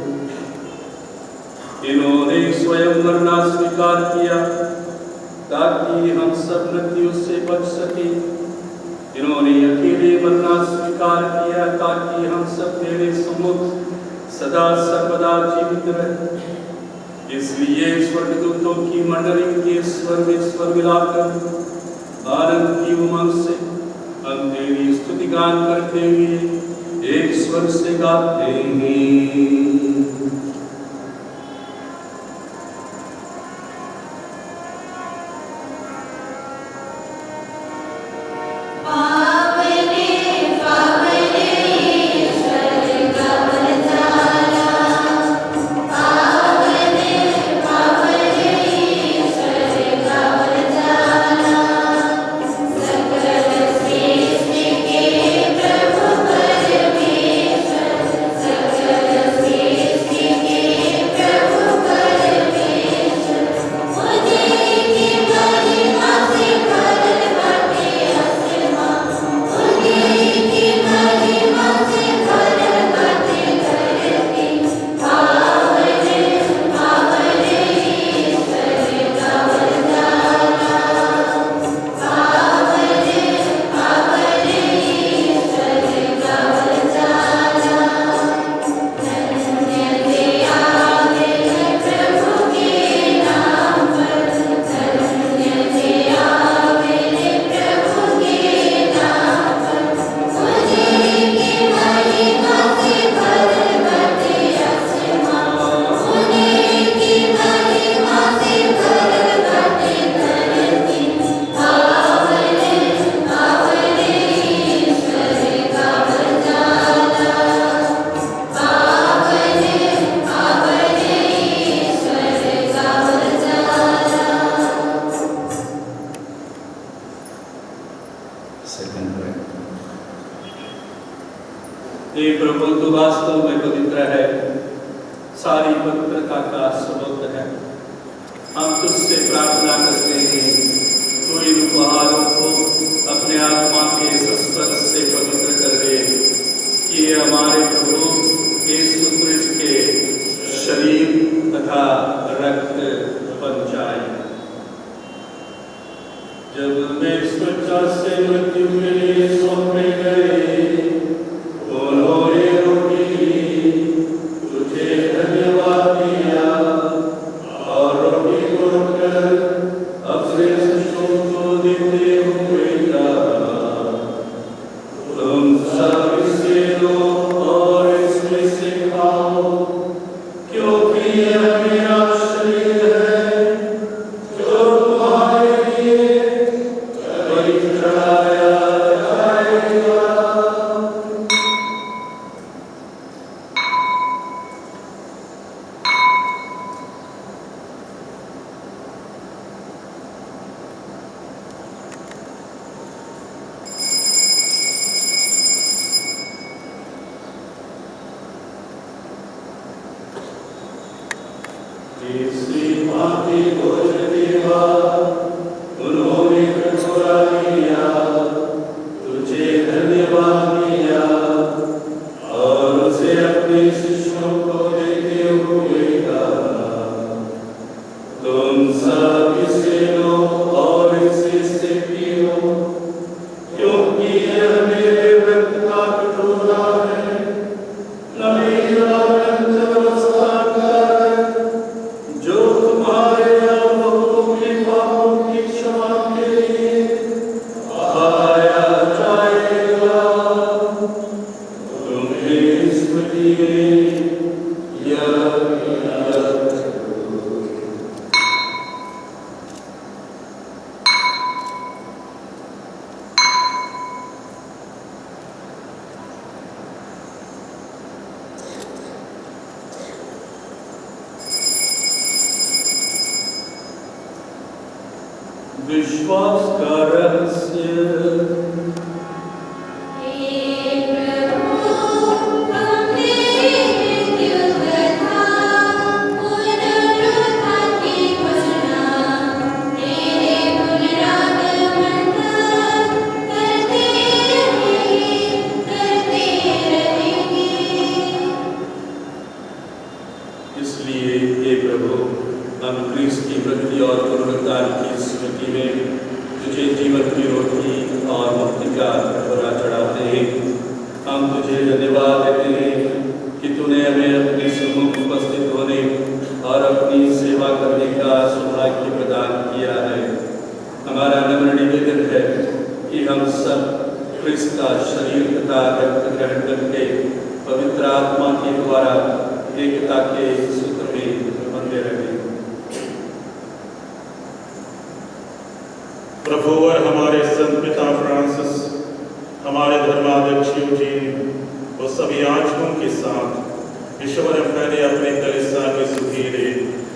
इन्होंने स्वयं मरना स्वीकार किया ताकि हम सब मृत्यु से बच सके। इन्होंने अकेले मरना स्वीकार किया ताकि हम सब तेरे सम्मुख सदा सर्वदा जीवित रहे। इसलिए स्वर्गदूतों की मंडली के स्वर में स्वर मिलाकर आनंद की उमंग से हम तेरी स्तुति गान करते हुए एक स्वर से गाते हैं। हे प्रभु, तू वास्तव में पवित्र है, सारी पवित्रता का स्रोत है। हम तुझसे प्रार्थना करते हैं, तू इन उपहारों को अपने आत्मा के संस्पर्श से पवित्र कर दे कि ये हमारे प्रभु यीशु क्रिस्त के शरीर तथा रक्त बन जाए। जब वे स्वेच्छा से मृत्यु के लिए सौंपे गए, उन्होंने रोटी ली, तुझे धन्यवाद दिया और रोटी तोड़कर अपने शिष्यों को देते हुए कहा, तुम सब इससे लो और इसी भांति भोजन के बाद उन्होंने कटोरा लिया, तुझे धन्यवाद दिया और उसे अपने शिष्यों को देते हुए कहा, तुम सब इसे लो और इससे पियो, क्योंकि यह मेरे रक्त का कटोरा है, नई और अनंत व्यवस्था का रक्त, जो तुम्हारे और बहुतों के पापों की क्षमा के लिए बहाया जाएगा। तुम्हें स्मृति में यह याद करो। विश्वास का रहस्य। इसलिए हे प्रभु, हम क्रिस्त की मृत्यु और पुनरुत्थान की स्मृति में तुझे जीवन की रोटी और मुक्ति का कटोरा चढ़ाते हैं। हम तुझे धन्यवाद देते हैं कि तूने हमें अपने सम्मुख उपस्थित होने और अपनी सेवा करने का सौभाग्य प्रदान किया है। हमारा नम्र निवेदन है कि हम सब क्रिस्त का शरीर तथा रक्त ग्रहण करके पवित्र आत्मा के द्वारा एकता के सूत्र में बंधे रहें। प्रभु और हमारे संत पिता फ्रांसिस, हमारे धर्माध्यक्ष यूजीन और सभी याजकों के साथ ईश्वर पहले अपने कलीसिया के सुधीरे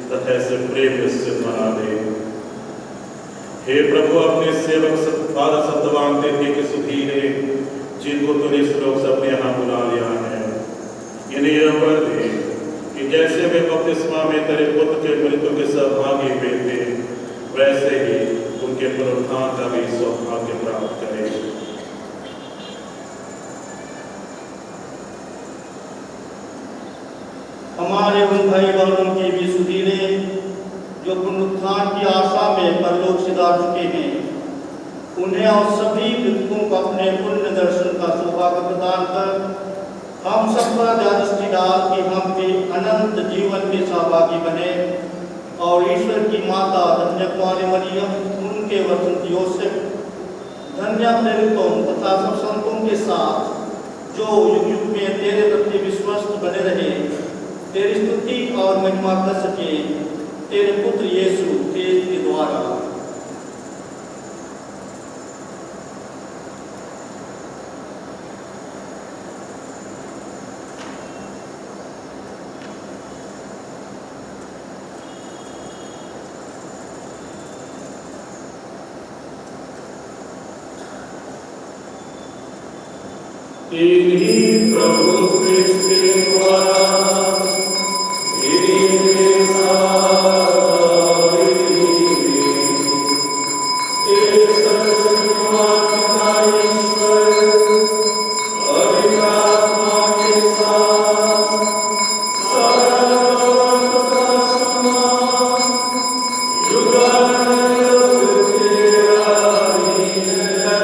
तथा से प्रेम निश्चित बना दे। हे प्रभु, अपने सेवक फादर सत्यवान तिर्की के सुधीरे जिनको तूने इस लोक से अपने यहाँ बुला लिया है, इन्हें यह वर दे कि जैसे वे बपतिस्मा में तेरे पुत्र के मृत्यु के सहभागी हुए थे, वैसे ही उनके पुनरुत्थान का भी सौभाग्य प्राप्त करें। हमारे उन भाई बहनों के भी सुधीरे जो पुनरुत्थान की आशा में परलोक सिधार चुके हैं, उन्हें और सभी मृतकों को अपने पुण्य दर्शन का सौभाग्य प्रदान कर हम सब पर दृष्टि डाल कि हम भी अनंत जीवन के सहभागी बने और ईश्वर की माता धन्य कुमारी मरियम, उनके वसंत योसेफ, धन्य प्रेरितों तथा सब संतों के साथ जो युग युग में तेरे प्रति विश्वस्त बने रहे, तेरी स्तुति और महिमा कर सके, तेरे पुत्र यीशु के द्वारा। इन्हीं प्रभु क्रिस्त के द्वारा इनके साथ एक सर्वशक्तिमान पिता ईश्वर पवित्र आत्मा के साथ सारा तथा सम्मान युगानुयुग तेरा ही है।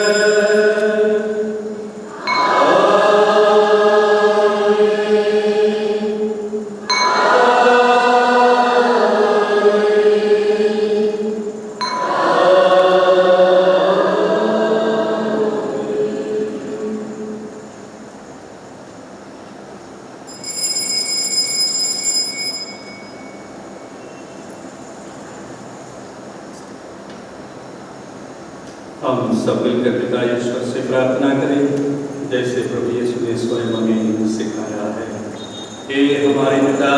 हम सब मिलकर पिता ईश्वर से प्रार्थना करें, जैसे प्रभु यीशु ने स्वयं हमें सिखाया है। हे हमारे पिता,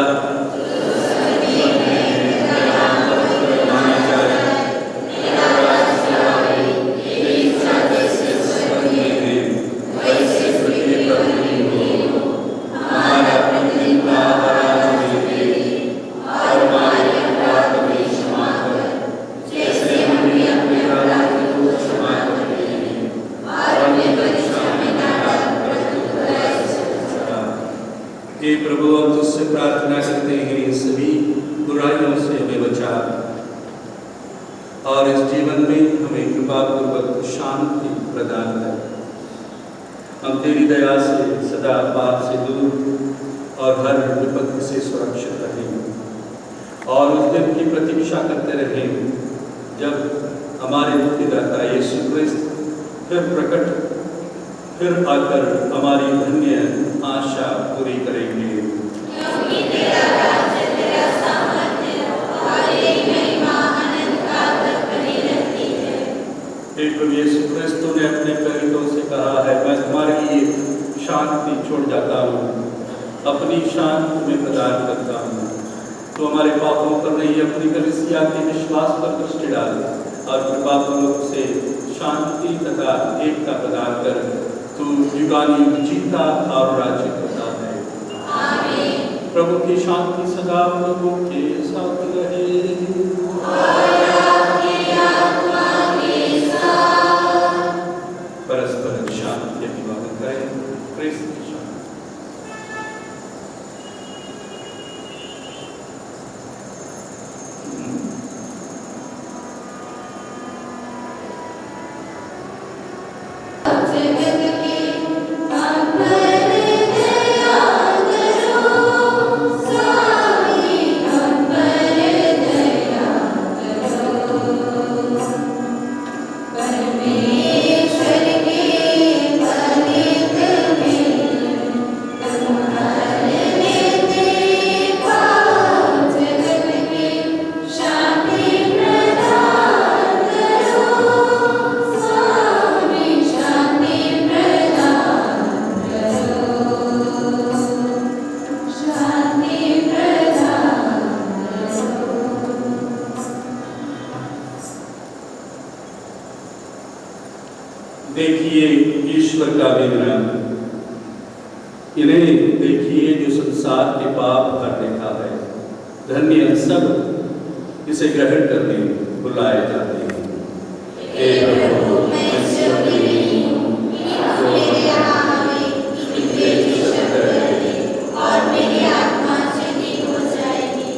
हमारा प्रतिदिन का आहार हमें दे और हमारे प्रभु हम तुझसे प्रार्थना करते हैं सभी बुराइयों से हमें बचा और इस जीवन में हमें कृपा पूर्वक शांति प्रदान कर। हम तेरी दया से सदा पाप से दूर और हर विपत्ति से सुरक्षित रहें और उस दिन की प्रतीक्षा करते रहें जब हमारे मुक्तिदाता यीशु क्रिस्त फिर आकर हमारी धन्य आशा पूरी करेंगे। क्योंकि तेरा राज्य, तेरा सामर्थ्य और एक महिमा अनंत काल तक बनी रहती है। हे प्रभु यीशु क्रिस्त ने अपने प्रेरितों से कहा है, मैं तुम्हारे लिए शांति छोड़ जाता हूँ, अपनी शांति में प्रदान करता हूँ। तो हमारे पापों पर नहीं, अपनी कलीसिया के विश्वास पर दृष्टि डाल और कृपा पूर्वक से शांति तथा एकता प्रदान कर तू युगानुयुग जीता और राज्य करता है। आमीन। प्रभु की शांति सदा प्रभु के साथ रहे और आपकी आत्मा के साथ। परस्पर शांति अभिवादन करें। क्रिस्त की शांति। जगत के हम पर दया करो, स्वामी हम पर दया करो। परमेश्वर के पवित्र में तुम्हारे देखा, जगत के शांति प्रदान करो, स्वामी शांति प्रदान करो, शांति प्रदान करो। देखिए ईश्वर का विवरण, इन्हें देखिए जो संसार के पाप भर देखा है। धन्य सब इसे ग्रहण करने बुलाए जाते हैं। हे प्रभु, मैं योग्य नहीं हूँ कि आप मेरे यहाँ आवे, इतने ही शब्द करें और मेरी आत्मा चंगी हो जाएगी।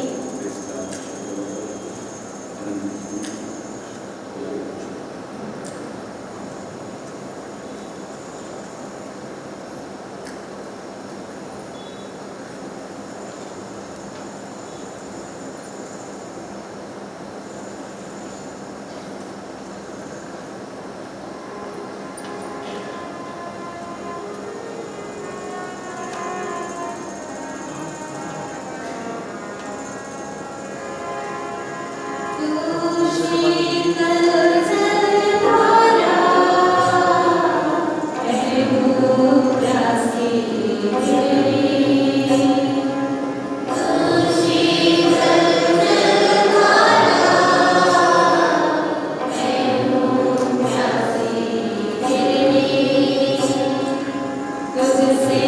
तुझसे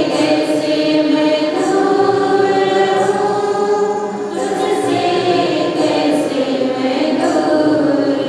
कैसे मैं दूर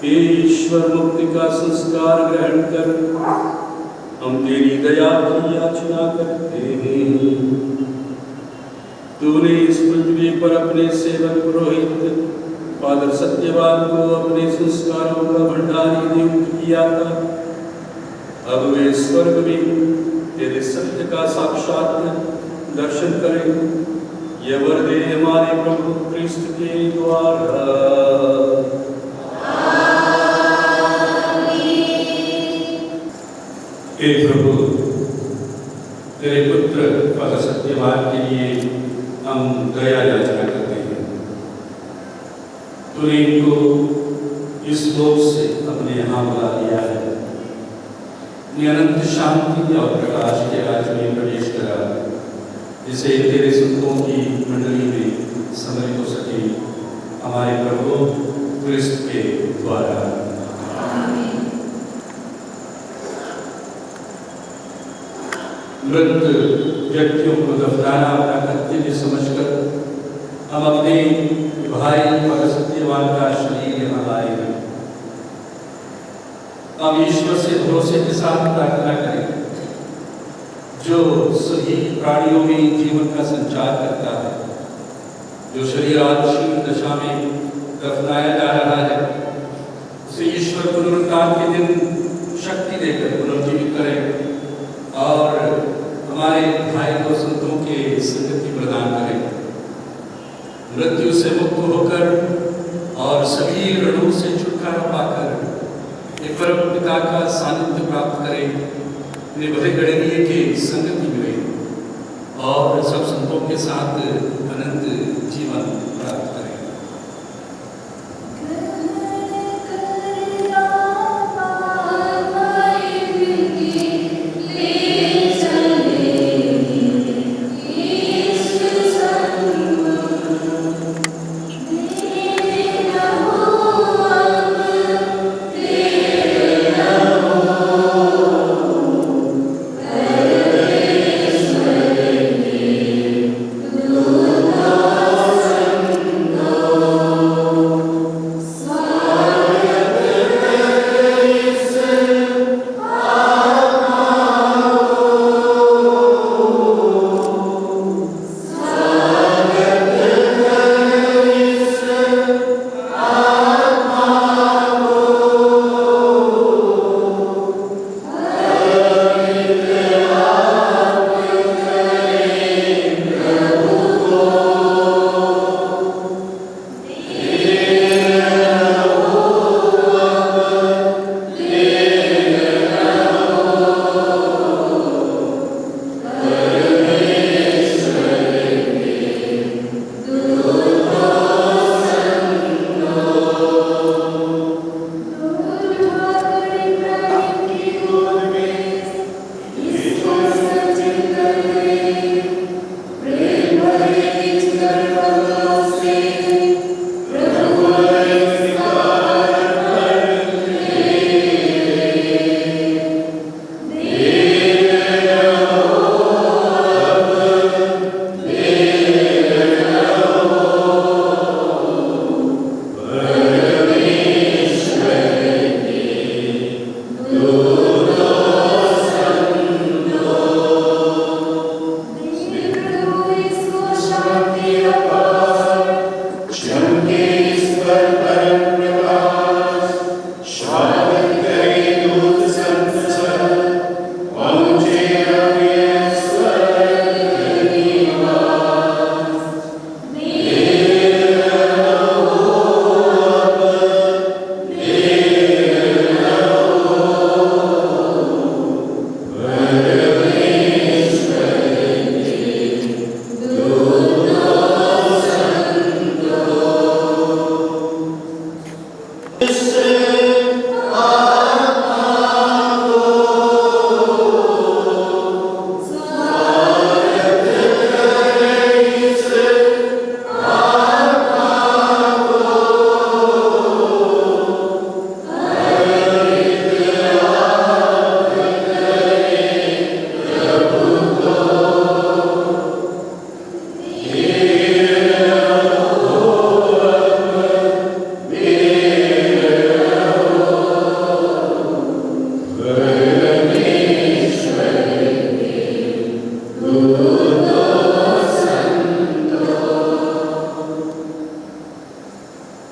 हे ईश्वर, मुक्ति का संस्कार ग्रहण कर हम तेरी दया की याचना करते हैं। तूने इस पृथ्वी पर अपने सेवक पुरोहित फादर सत्यवान को अपने संस्कारों का भंडारी नियुक्त किया था। अब वे स्वर्ग में तेरे सत्य का साक्षात दर्शन करें। यह वर दे हमारे प्रभु क्रिस्त के द्वारा। हे प्रभु, तेरे पुत्र फादर सत्यवान के लिए हम दया याचना करते हैं। तूने इनको इस लोक से अपने यहाँ बुला लिया है। अनंत शांति और प्रकाश के राज्य में प्रवेश करा, जिसे तेरे संतों की मंडली में सम्मिलित हो सके, हमारे प्रभु क्रिस्त के द्वारा। मृत व्यक्तियों को दफनाना अपना कर्तव्य समझकर हम अपने भाई फादर सत्यवान का शरीर यहाँ लाए हैं। हम ईश्वर से भरोसे के साथ प्रार्थना करें, जो सभी प्राणियों में जीवन का संचार करता है, जो शरीराधीन दशा में दफनाया जा रहा है, उसे ईश्वर पुनरुत्थान के दिन शक्ति देकर पुनर्जीवित करें और हमारे भाई को संतों के संगति प्रदान करें। मृत्यु से मुक्त होकर और सभी ऋणों से छुटकारा पाकर एक परम पिता का सानिध्य प्राप्त करें। निभे गणनीय के संगति मिले और सब संतों के साथ अनंत जीवन प्राप्त करें। Lord,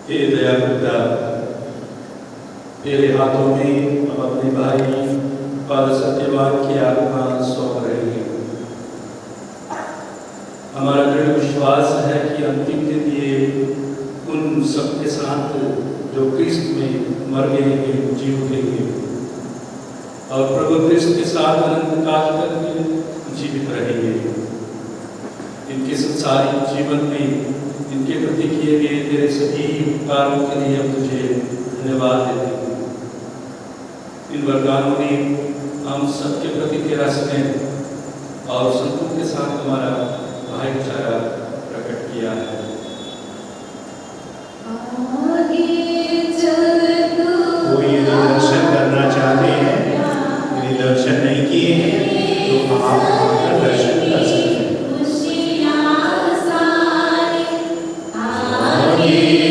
हे दया पिता, तेरे हाथों में हम अपने भाई फादर सत्यवान की आत्मा सौंप रहे हैं। हमारा दृढ़ विश्वास है कि अंतिम दिन ये उन सबके साथ जो क्रिस्त में मर गए हैं जी उठेंगे और प्रभु क्रिस्त के साथ अनंत काल तक जीवित रहेंगे। इनके संसारिक जीवन में इनके प्रति किए गए तेरे सभी उपकारों के लिए हम तुझे धन्यवाद देते हैं। इन वरदानों ने हम सबके प्रति तेरा स्नेह और संतों के साथ हमारा भाईचारा प्रकट किया है। कोई यदि दर्शन करना चाहते हैं, यदि दर्शन नहीं किए हैं तो आप आकर दर्शन कर सकते हैं। Yeah.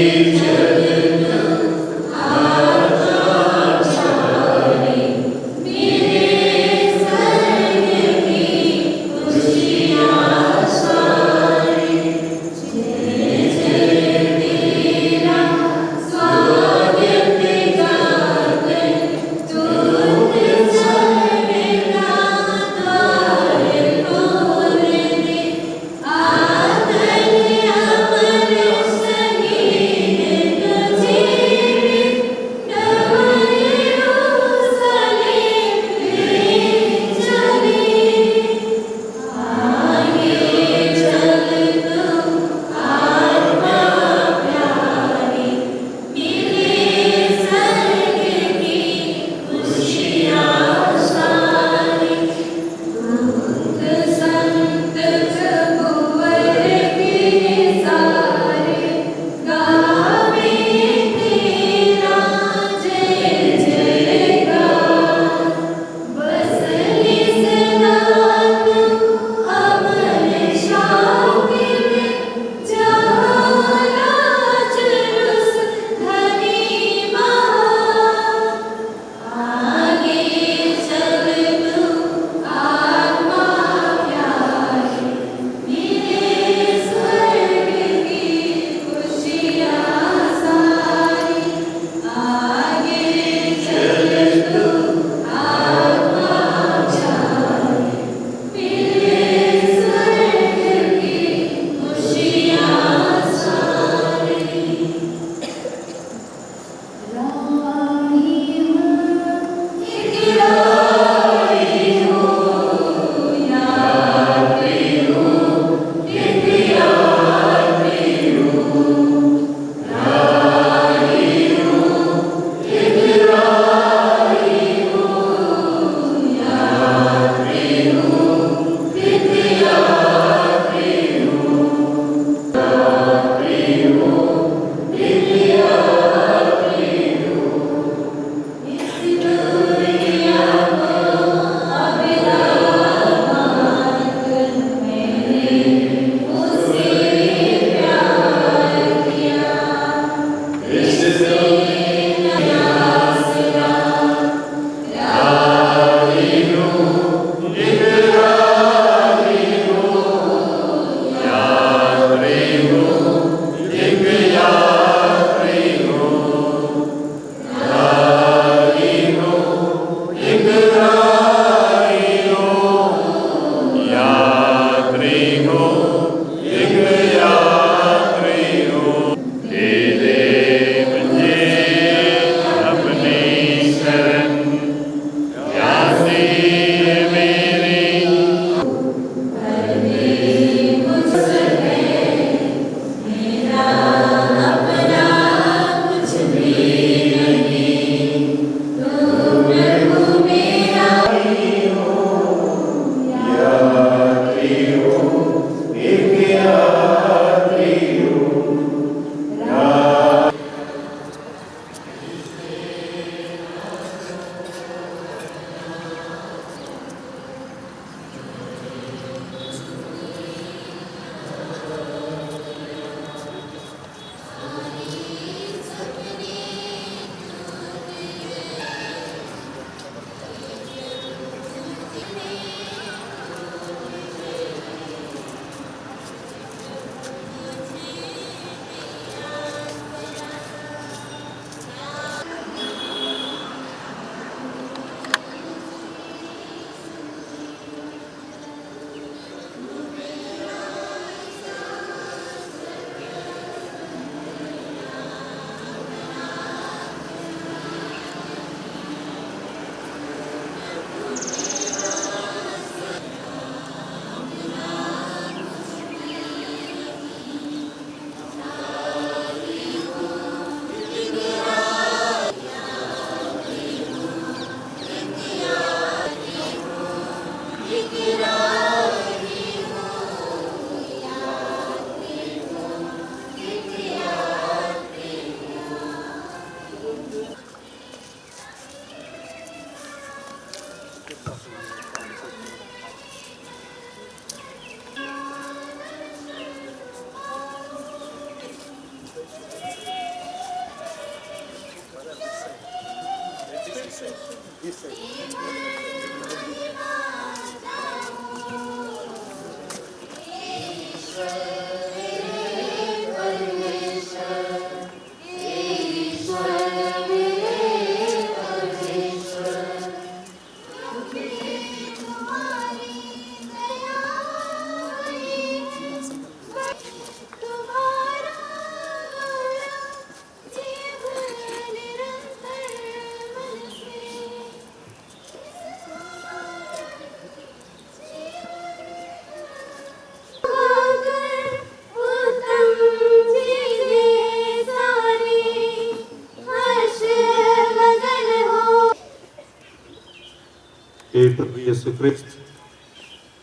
हे प्रभु यीशु क्रिस्त,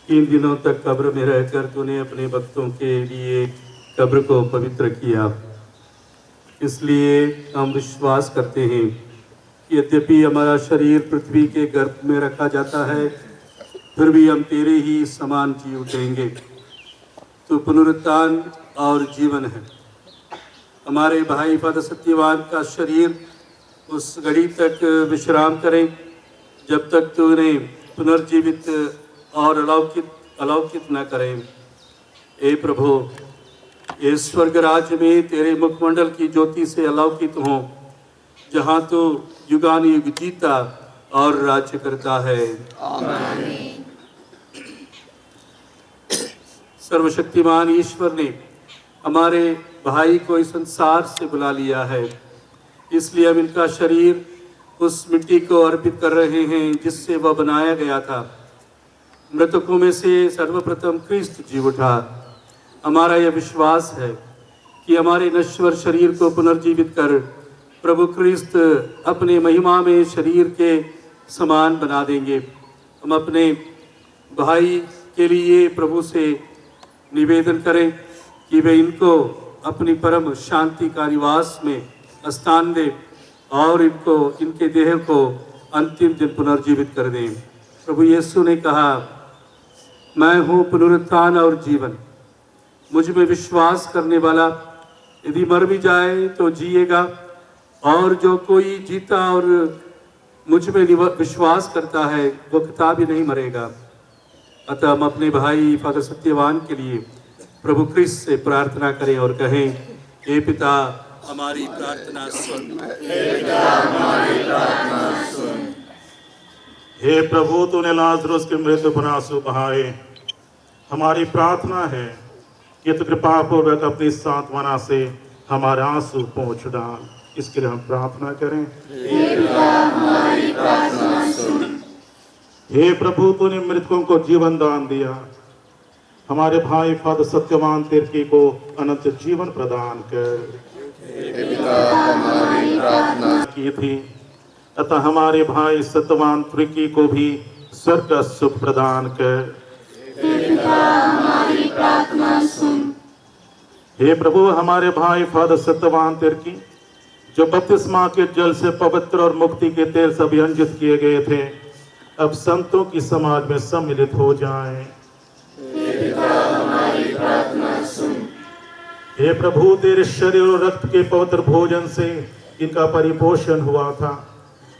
3 दिनों तक कब्र में रहकर तूने अपने भक्तों के लिए कब्र को पवित्र किया। इसलिए हम विश्वास करते हैं कि यद्यपि हमारा शरीर पृथ्वी के गर्भ में रखा जाता है, फिर भी हम तेरे ही समान जी उठेंगे। तू पुनरुत्थान और जीवन है। हमारे भाई फादर सत्यवान का शरीर उस घड़ी तक विश्राम करें जब तक तू उन्हें पुनर्जीवित और अलौकिक न करें। हे प्रभु, ये स्वर्ग राज्य में तेरे मुखमंडल की ज्योति से अलौकित हो, जहाँ तू युगानुयुग जीता और राज्य करता है। आमीन। सर्वशक्तिमान ईश्वर ने हमारे भाई को इस संसार से बुला लिया है, इसलिए हम इनका शरीर उस मिट्टी को अर्पित कर रहे हैं जिससे वह बनाया गया था। मृतकों में से सर्वप्रथम क्रिस्त जी उठा। हमारा यह विश्वास है कि हमारे नश्वर शरीर को पुनर्जीवित कर प्रभु क्रिस्त अपने महिमा में शरीर के समान बना देंगे। हम अपने भाई के लिए प्रभु से निवेदन करें कि वे इनको अपनी परम शांति का निवास में स्थान दे और इनके देह को अंतिम दिन पुनर्जीवित कर दें। प्रभु यीशु ने कहा, मैं हूँ पुनरुत्थान और जीवन। मुझ में विश्वास करने वाला यदि मर भी जाए तो जिएगा, और जो कोई जीता और मुझ में विश्वास करता है वो कदापि नहीं मरेगा। अतः हम अपने भाई फादर सत्यवान के लिए प्रभु क्रिस्त से प्रार्थना करें और कहें, हे पिता हमारी प्रार्थना सुन। हे प्रभु, तूने लाजरुस के मृत्यु आंसू बहाए। हमारी प्रार्थना है कि तू कृपा पूर्वक अपनी सांत्वना से हमारे आंसू पोंछ डाल। इसके लिए हम प्रार्थना करें। हे प्रभु, तूने मृतकों को जीवन दान दिया। हमारे भाई फादर सत्यवान तिर्की को अनंत जीवन प्रदान कर। हमारी प्रार्थना की थी, अतः हमारे भाई सत्यवान तिर्की को भी स्वर्ग का सुख प्रदान कर। हमारी प्रार्थना सुन। हे प्रभु, हमारे भाई फादर सत्यवान तिर्की जो बपतिस्मा के जल से पवित्र और मुक्ति के तेल से अभियंजित किए गए थे, अब संतों की समाज में सम्मिलित हो जाएं। हमारी प्रार्थना सुन। हे प्रभु, तेरे शरीर और रक्त के पवित्र भोजन से इनका परिपोषण हुआ था।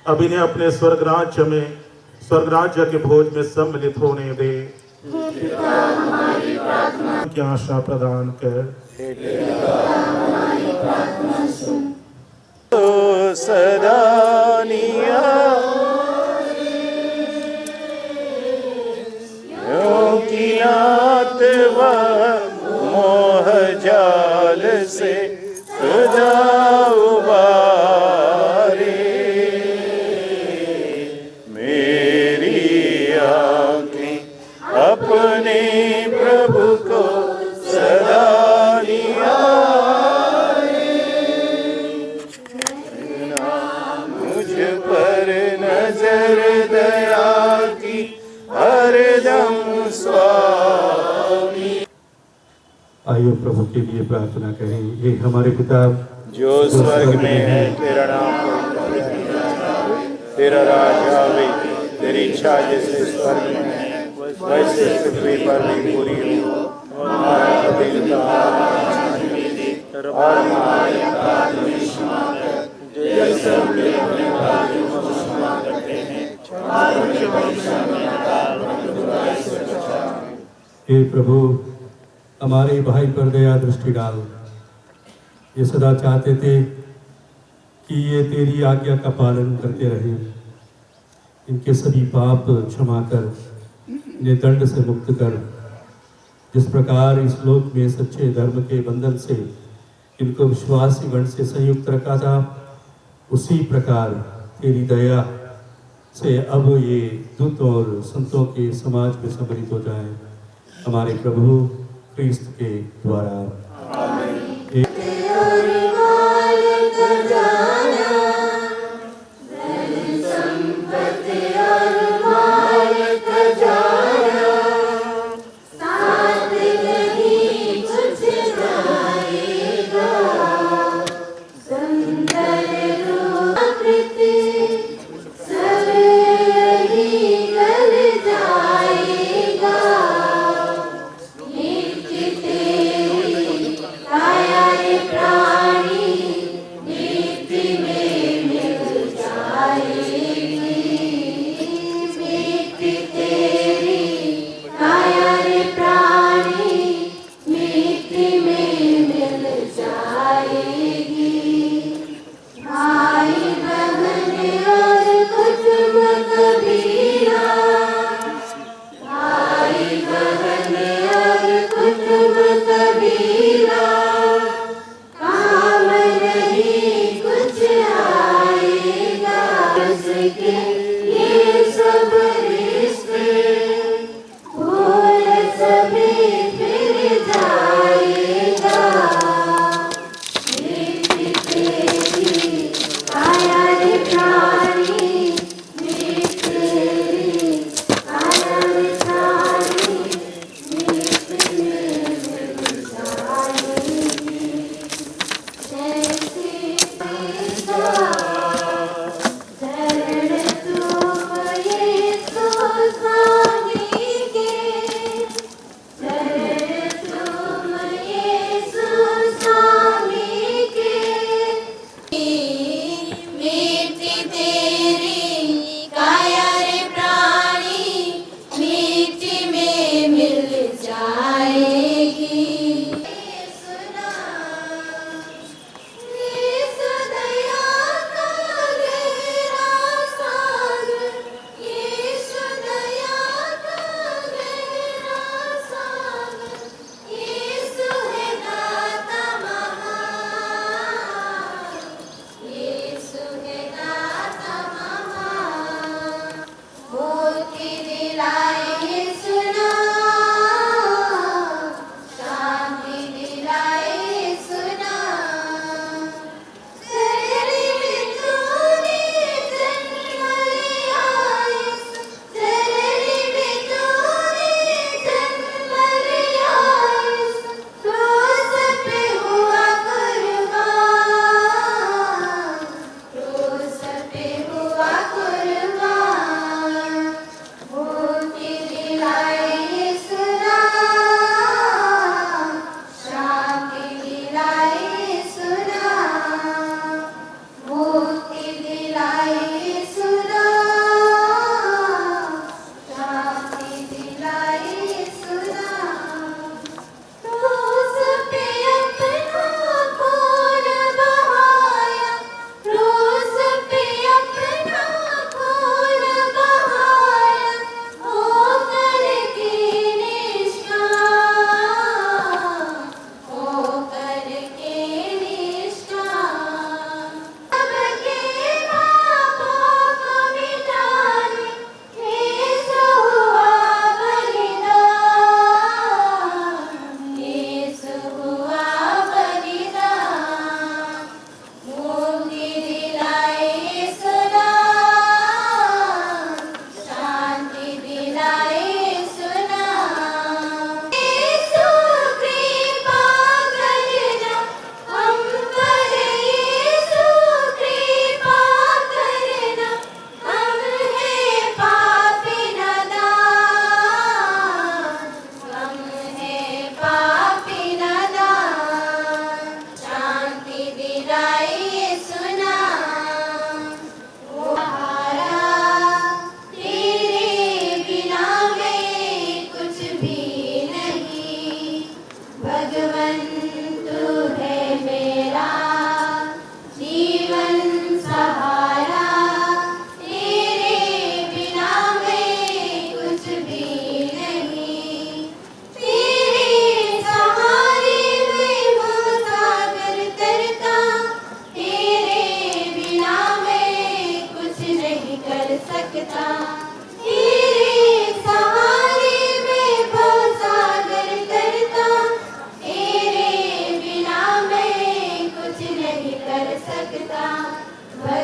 अब इन्हें अपने स्वर्ग राज्य के भोज में सम्मिलित होने दे। हमारी प्रार्थना की आशा प्रदान कर। हमारी प्रार्थना सुन। सदानिया मोह जाल से सदा उबारे, मेरी आँखें अपने प्रभु को सदा निहारे। मुझ पर नजर दया की हरदम स्वामी। आइए प्रभु के लिए प्रार्थना करें। ये हमारे पिता जो स्वर्ग में है, तेरा नाम पवित्र है, तेरा राज आवे, तेरी इच्छा जैसे स्वर्ग में है वैसे पृथ्वी पर भी पूरी हो। हमारा प्रतिदिन और हमारे अपराध में क्षमा कर, जैसे हम अपने अपराधियों को क्षमा करते हैं। हे प्रभु, हमारे भाई पर दया दृष्टि डाल। ये सदा चाहते थे कि ये तेरी आज्ञा का पालन करते रहे। इनके सभी पाप क्षमा कर, इन्हें दंड से मुक्त कर। जिस प्रकार इस लोक में सच्चे धर्म के बंधन से इनको विश्वासी गण से संयुक्त रखा था, उसी प्रकार तेरी दया से अब ये दूत और संतों के समाज में सम्मिलित हो जाएं, हमारे प्रभु क्रिस्त के द्वारा।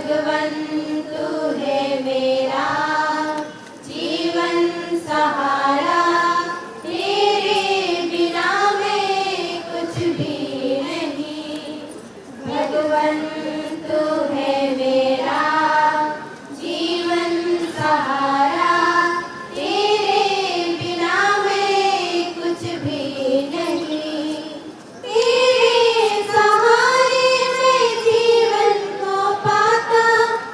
भगवन तू है मेरा जीवन सहारा, तेरे बिना मैं कुछ भी नहीं। भगवन